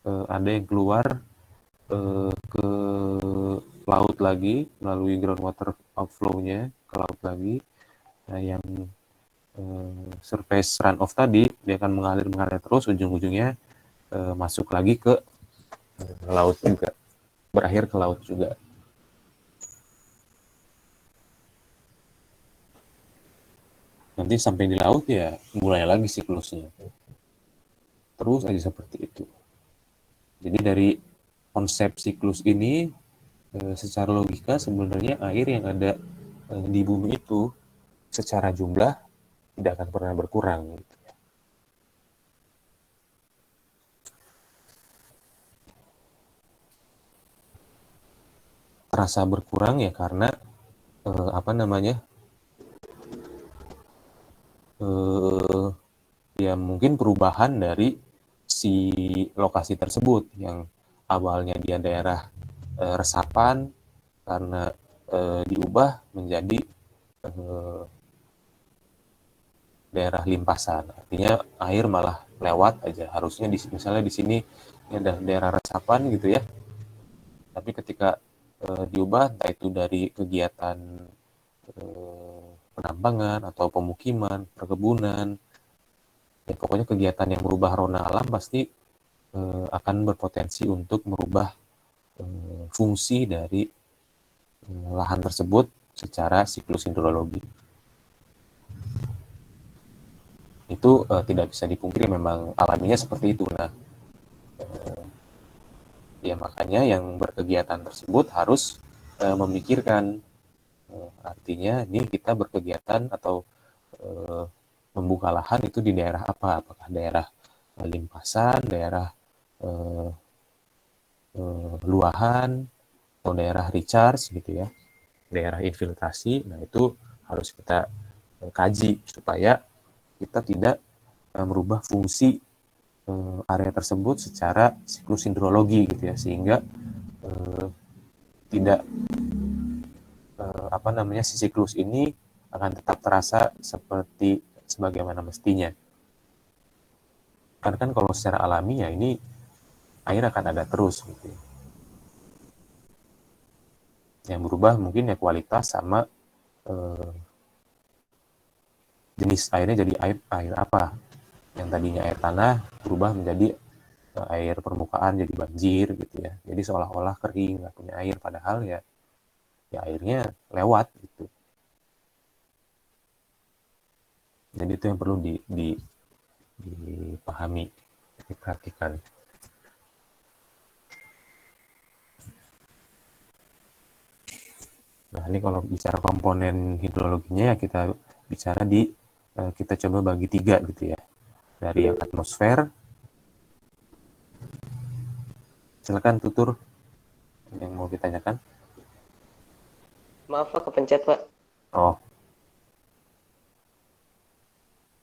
ada yang keluar ke laut lagi melalui groundwater outflow-nya ke laut lagi. Nah, yang surface runoff tadi dia akan mengalir terus, ujung-ujungnya masuk lagi ke laut juga, berakhir ke laut juga. Nanti sampai di laut ya mulai lagi siklusnya, terus aja seperti itu. Jadi dari konsep siklus ini secara logika sebenarnya air yang ada di bumi itu secara jumlah tidak akan pernah berkurang gitu. Terasa berkurang ya karena ya mungkin perubahan dari si lokasi tersebut yang awalnya dia daerah resapan karena diubah menjadi daerah limpasan, artinya air malah lewat aja, harusnya misalnya di sini ini ada daerah resapan gitu ya, tapi ketika diubah entah itu dari kegiatan penambangan atau pemukiman, perkebunan, ya pokoknya kegiatan yang merubah rona alam pasti akan berpotensi untuk merubah fungsi dari lahan tersebut secara siklus hidrologi. Itu tidak bisa dipungkiri, memang alaminya seperti itu. Nah, ya makanya yang berkegiatan tersebut harus memikirkan, artinya ini kita berkegiatan atau membuka lahan itu di daerah apa, apakah daerah limpasan, daerah luahan, atau daerah recharge gitu ya, daerah infiltrasi. Nah itu harus kita kaji supaya kita tidak merubah fungsi area tersebut secara siklus hidrologi gitu ya, sehingga tidak si siklus ini akan tetap terasa seperti sebagaimana mestinya. Karena kan kalau secara alami ya ini air akan ada terus gitu. Yang berubah mungkin ya kualitas sama jenis airnya, jadi air apa. Yang tadinya air tanah berubah menjadi air permukaan, jadi banjir gitu ya. Jadi seolah-olah kering, nggak punya air, padahal ya airnya lewat gitu. Jadi itu yang perlu dipahami, diperhatikan. Nah, Ini kalau bicara komponen hidrologinya ya kita bicara kita coba bagi 3 gitu ya. Dari yang atmosfer, silakan tutur yang mau ditanyakan. Maaf Pak, kepencet Pak. Oh,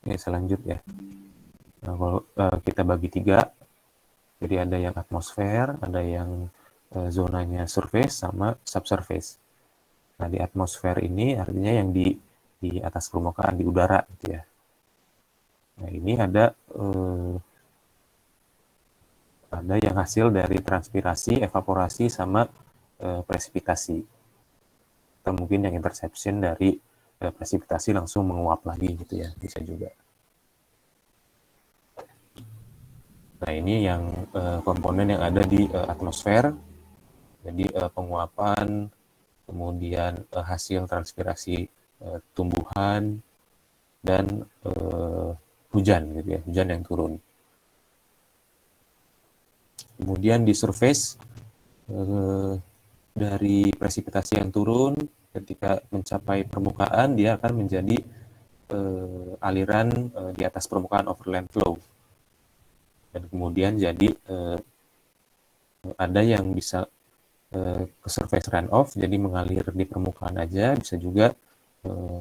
ini selanjutnya. Nah, kalau kita bagi 3, jadi ada yang atmosfer, ada yang zonanya surface sama subsurface. Nah, di atmosfer ini artinya yang di atas permukaan, di udara gitu ya. Nah, ini ada yang hasil dari transpirasi, evaporasi, sama presipitasi. Atau mungkin yang interception dari presipitasi langsung menguap lagi gitu ya, bisa juga. Nah, ini yang komponen yang ada di atmosfer. Jadi penguapan, kemudian hasil transpirasi tumbuhan, dan hujan gitu ya, hujan yang turun. Kemudian di surface, dari presipitasi yang turun ketika mencapai permukaan, dia akan menjadi aliran di atas permukaan overland flow. Dan kemudian jadi ada yang bisa ke surface runoff, jadi mengalir di permukaan aja, bisa juga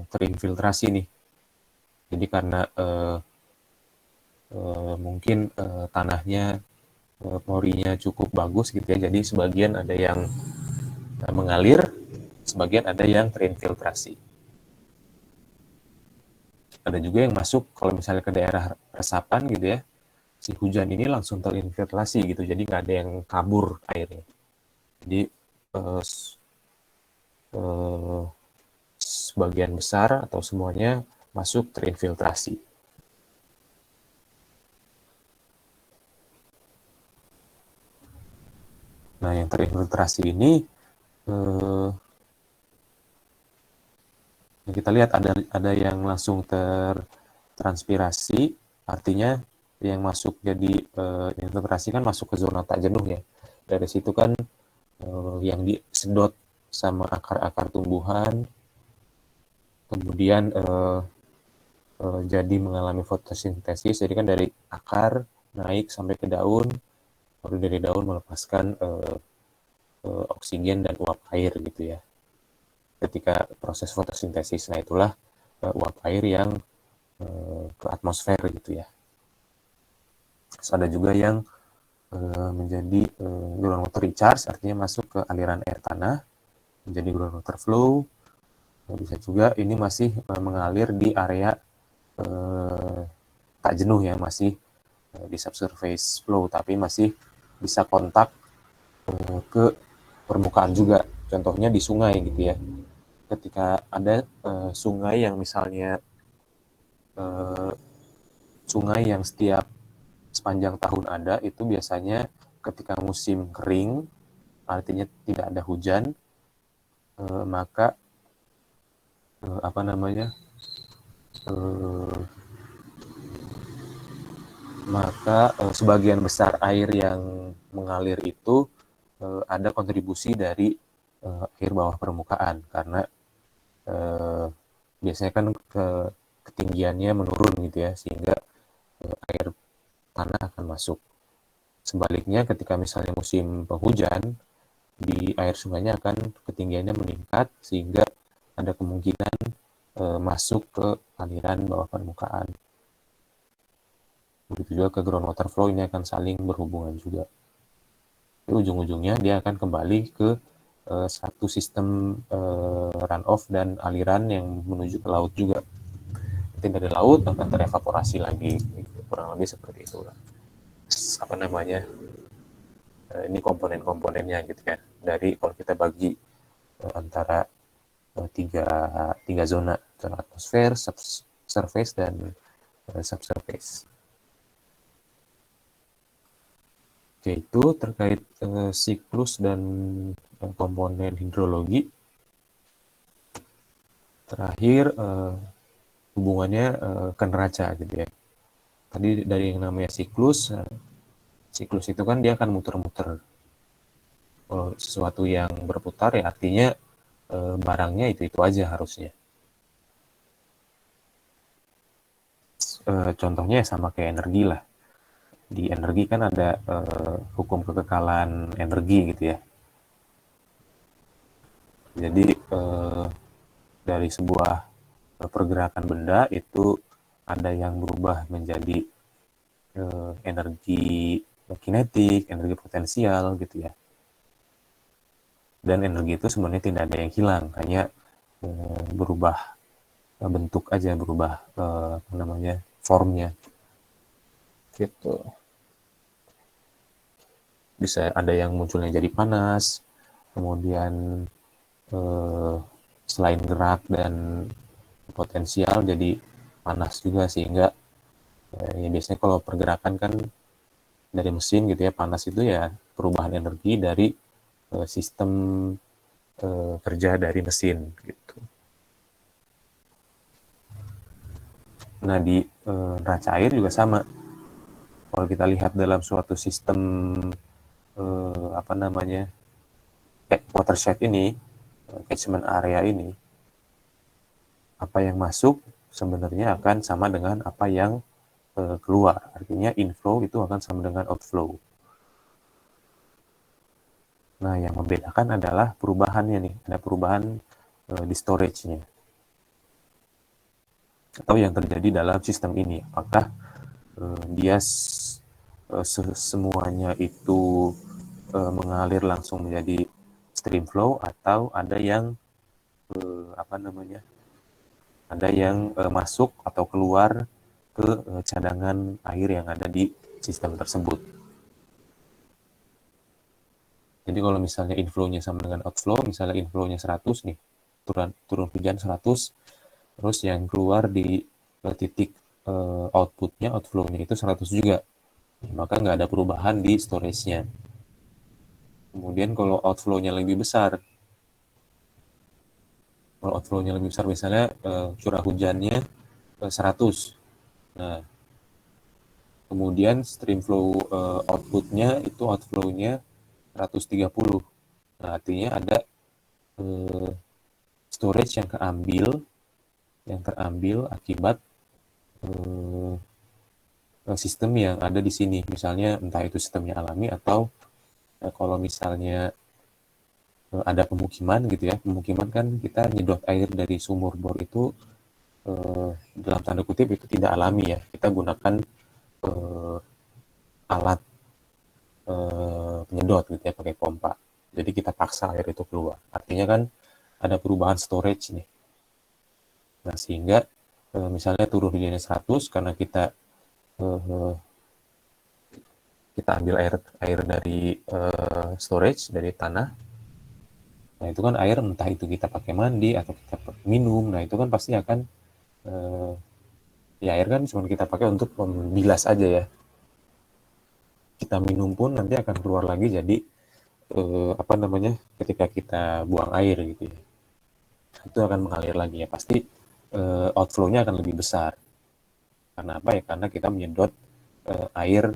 terinfiltrasi nih. Jadi karena mungkin tanahnya porinya cukup bagus gitu ya, jadi sebagian ada yang mengalir, sebagian ada yang terinfiltrasi. Ada juga yang masuk kalau misalnya ke daerah resapan gitu ya, si hujan ini langsung terinfiltrasi gitu, jadi nggak ada yang kabur airnya. Jadi sebagian besar atau semuanya masuk terinfiltrasi. Nah, yang terinfiltrasi ini kita lihat ada yang langsung tertranspirasi, artinya yang masuk jadi infiltrasi kan masuk ke zona tak jenuh ya. Dari situ kan yang disedot sama akar-akar tumbuhan, kemudian jadi mengalami fotosintesis. Jadi kan dari akar naik sampai ke daun, baru dari daun melepaskan oksigen dan uap air gitu ya. Ketika proses fotosintesis, nah itulah uap air yang ke atmosfer gitu ya. Terus ada juga yang menjadi groundwater recharge, artinya masuk ke aliran air tanah, menjadi groundwater flow. Bisa juga ini masih mengalir di area tak jenuh ya, masih di subsurface flow, tapi masih bisa kontak ke permukaan juga. Contohnya di sungai gitu ya. Ketika ada sungai yang misalnya sungai yang sepanjang tahun ada, itu biasanya ketika musim kering, artinya tidak ada hujan, maka sebagian besar air yang mengalir itu ada kontribusi dari air bawah permukaan, karena biasanya kan ketinggiannya menurun gitu ya, sehingga air tanah akan masuk. Sebaliknya ketika misalnya musim penghujan, di air sungainya akan ketinggiannya meningkat, sehingga ada kemungkinan masuk ke aliran bawah permukaan. Begitu juga ke groundwater flow, ini akan saling berhubungan juga. Jadi ujung-ujungnya dia akan kembali ke satu sistem runoff dan aliran yang menuju ke laut juga. Nanti dari laut akan terevaporasi lagi, kurang lebih seperti itu lah. Ini komponen-komponennya gitu ya. Dari kalau kita bagi antara tiga zona atmosfer, surface, dan subsurface. Oke, itu terkait siklus dan komponen hidrologi. Terakhir hubungannya ke neraca gitu ya. Tadi dari yang namanya siklus itu kan dia akan muter-muter. Kalau sesuatu yang berputar ya artinya barangnya itu aja harusnya. Contohnya sama kayak energi lah. Di energi kan ada hukum kekekalan energi gitu ya. Jadi dari sebuah pergerakan benda itu ada yang berubah menjadi energi kinetik, energi potensial gitu ya. Dan energi itu sebenarnya tidak ada yang hilang, hanya berubah bentuk aja, berubah apa namanya, formnya gitu. Bisa ada yang munculnya jadi panas, kemudian selain gerak dan potensial jadi panas juga, sehingga ya biasanya kalau pergerakan kan dari mesin gitu ya, panas itu ya perubahan energi dari sistem kerja dari mesin gitu. Nah di neraca air juga sama. Kalau kita lihat dalam suatu sistem apa namanya, watershed ini, catchment area ini, apa yang masuk sebenarnya akan sama dengan apa yang keluar. Artinya inflow itu akan sama dengan outflow. Nah, yang membedakan adalah perubahannya nih. Ada perubahan di storage-nya. Atau yang terjadi dalam sistem ini. Apakah dia semuanya itu mengalir langsung menjadi stream flow, atau ada yang apa namanya, ada yang masuk atau keluar ke cadangan air yang ada di sistem tersebut. Jadi kalau misalnya inflow-nya sama dengan outflow, misalnya inflow-nya 100 nih, turun hujan 100, terus yang keluar di titik output-nya, outflow-nya itu 100 juga. Maka nggak ada perubahan di storage-nya. Kemudian kalau outflow-nya lebih besar, kalau outflow-nya lebih besar, misalnya curah hujannya 100. Nah, kemudian stream flow output-nya itu outflow-nya 130. Nah, artinya ada storage yang terambil akibat sistem yang ada di sini. Misalnya entah itu sistemnya alami, atau kalau misalnya ada pemukiman gitu ya. Pemukiman kan kita nyedot air dari sumur bor itu dalam tanda kutip itu tidak alami ya. Kita gunakan alat penyedot gitu ya, pakai pompa. Jadi kita paksa air itu keluar. Artinya kan ada perubahan storage nih. Nah, sehingga misalnya turun hujannya 100 karena kita ambil air dari storage dari tanah. Nah, itu kan air entah itu kita pakai mandi atau kita minum. Nah, itu kan pasti akan ya air kan cuma kita pakai untuk membilas aja ya. Kita minum pun nanti akan keluar lagi jadi apa namanya, ketika kita buang air gitu ya. Itu akan mengalir lagi ya. Pasti outflow-nya akan lebih besar. Karena apa ya? Karena kita menyedot air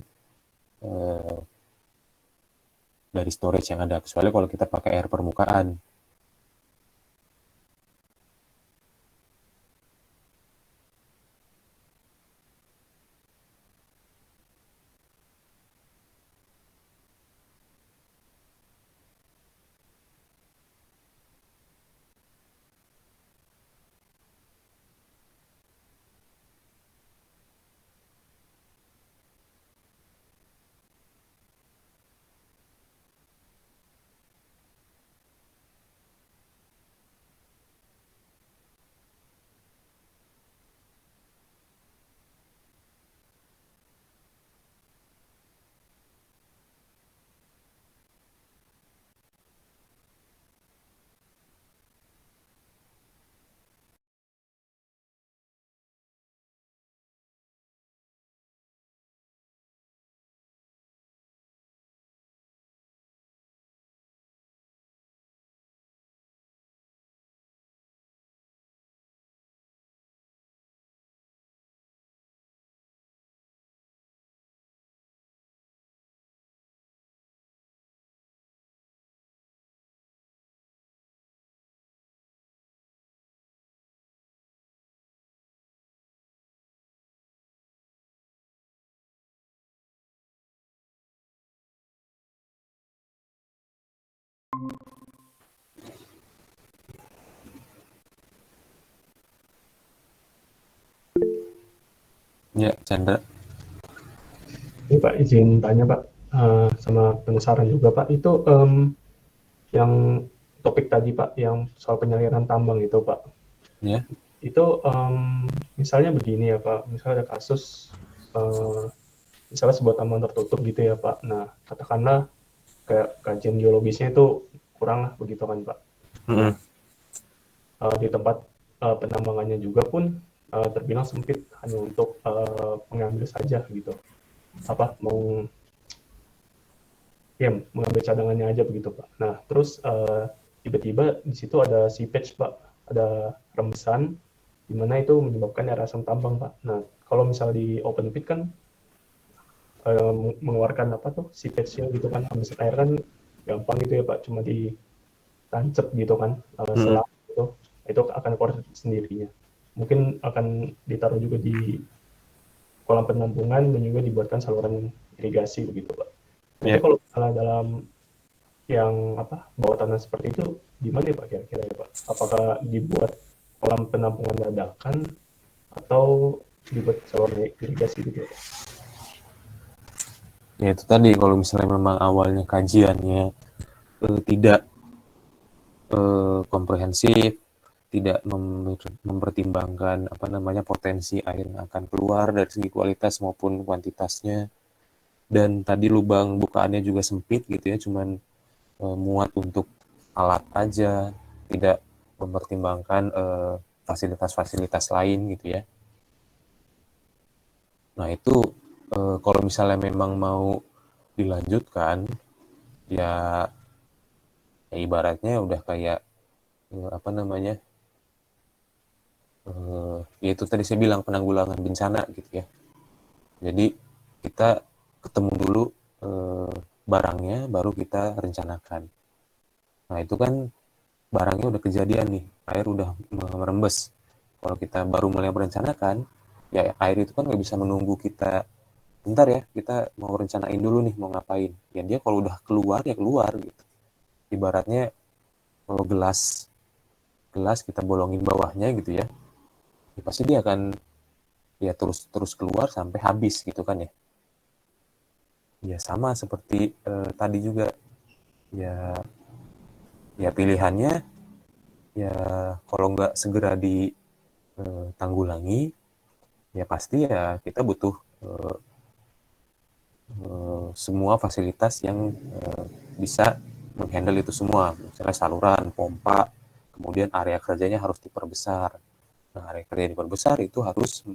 dari storage yang ada. Kecuali kalau kita pakai air permukaan. Ya, Chandra. Ini Pak izin tanya Pak, sama penasaran juga Pak, itu yang topik tadi Pak, yang soal penyaliran tambang itu Pak, Ya. itu misalnya begini ya Pak, misalnya ada kasus misalnya sebuah tambang tertutup gitu ya Pak, nah katakanlah kayak kajian geologisnya itu kurang lah begitu kan Pak. Nah, di tempat penambangannya juga pun terbilang sempit, hanya untuk mengambil saja gitu, apa mau ya mengambil cadangannya aja begitu Pak. Nah terus tiba-tiba di situ ada seepage Pak, ada rembesan di mana itu menyebabkan erasan tambang Pak. Nah kalau misalnya di open pit kan mengeluarkan apa tuh seepage-nya gitu kan, hembusan air kan gampang gitu ya Pak, cuma ditancap gitu kan, selang gitu, itu akan keluar sendirinya. Mungkin akan ditaruh juga di kolam penampungan dan juga dibuatkan saluran irigasi begitu Pak. Nah itu Ya. kalau misalnya dalam yang apa bawah tanah seperti itu gimana ya Pak kira-kira ya Pak? Apakah dibuat kolam penampungan dadakan atau dibuat saluran irigasi gitu ya Pak? Ya itu tadi, kalau misalnya memang awalnya kajiannya tidak komprehensif, tidak mempertimbangkan apa namanya potensi air yang akan keluar dari segi kualitas maupun kuantitasnya, dan tadi lubang bukaannya juga sempit gitu ya, cuman muat untuk alat aja, tidak mempertimbangkan fasilitas-fasilitas lain gitu ya. Nah itu kalau misalnya memang mau dilanjutkan, ya, ya ibaratnya udah kayak apa namanya, ya itu tadi saya bilang penanggulangan bencana gitu ya. Jadi kita ketemu dulu barangnya, baru kita rencanakan. Nah itu kan barangnya udah kejadian nih, air udah merembes. Kalau kita baru mulai merencanakan, ya air itu kan nggak bisa menunggu kita, bentar ya, kita mau rencanain dulu nih mau ngapain. Ya dia kalau udah keluar ya keluar gitu. Ibaratnya kalau gelas gelas kita bolongin bawahnya gitu ya, ya pasti dia akan ya terus terus keluar sampai habis gitu kan ya. Ya sama seperti tadi juga, ya ya pilihannya, ya kalau nggak segera ditanggulangi, ya pasti ya kita butuh eh, semua fasilitas yang bisa menghandle itu semua, misalnya saluran, pompa, kemudian area kerjanya harus diperbesar. Nah, area kerja diperbesar itu harus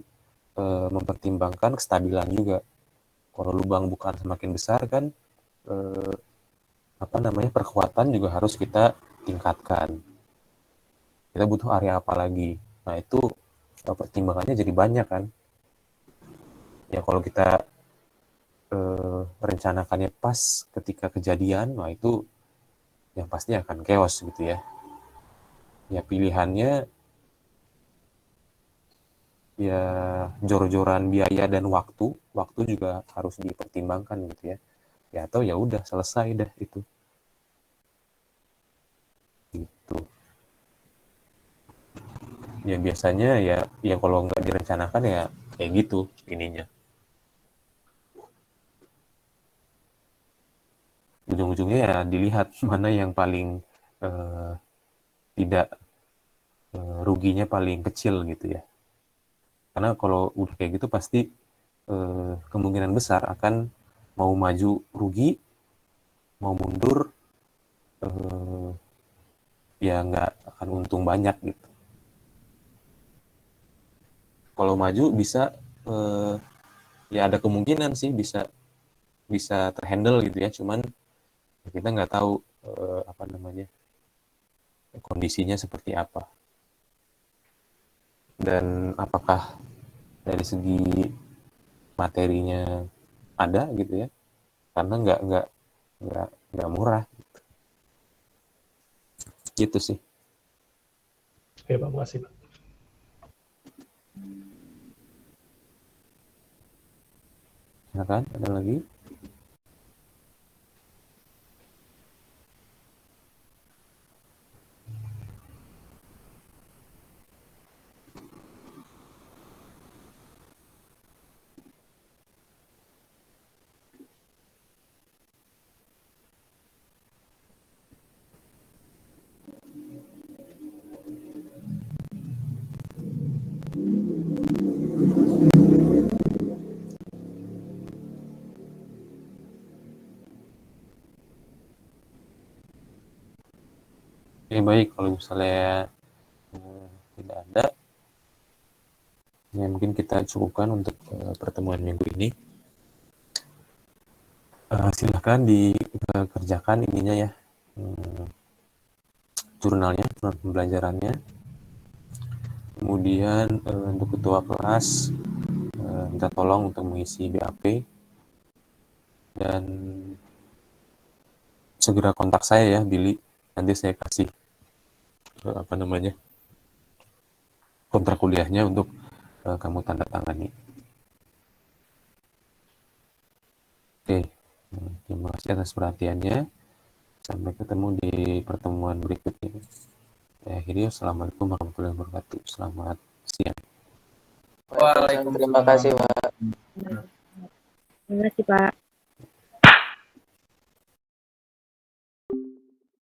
mempertimbangkan kestabilan juga. Kalau lubang bukaan semakin besar kan, eh, apa namanya, perkuatan juga harus kita tingkatkan. Kita butuh area apa lagi? Nah itu pertimbangannya jadi banyak kan. Ya kalau kita rencanakannya pas ketika kejadian, nah itu yang pasti akan chaos gitu ya. Ya pilihannya ya jor-joran biaya dan waktu, waktu juga harus dipertimbangkan gitu ya. Ya atau ya udah selesai dah itu. Gitu. Ya biasanya ya kalau nggak direncanakan ya kayak gitu ininya. Ujung-ujungnya ya dilihat mana yang paling eh, tidak ruginya paling kecil gitu ya. Karena kalau udah kayak gitu pasti kemungkinan besar akan mau maju rugi, mau mundur eh, ya nggak akan untung banyak gitu. Kalau maju bisa eh, ya ada kemungkinan sih bisa bisa terhandle gitu ya, cuman kita nggak tahu apa namanya, kondisinya seperti apa, dan apakah dari segi materinya ada gitu ya, karena nggak murah gitu sih. Oke Pak, makasih Pak. Silakan, ada lagi? Oke, baik. Kalau misalnya tidak ada, ya mungkin kita cukupkan untuk pertemuan minggu ini. Silahkan dikerjakan ininya ya, jurnalnya, jurnal pembelajarannya. Kemudian untuk ketua kelas minta tolong untuk mengisi BAP dan segera kontak saya ya, Billy. Nanti saya kasih kontrak kuliahnya untuk kamu tanda tangani. Oke, terima kasih atas perhatiannya. Sampai ketemu di pertemuan berikutnya. Akhirnya, assalamualaikum warahmatullahi wabarakatuh. Selamat siang. Waalaikumsalam. Terima kasih, Pak. Terima kasih, Pak.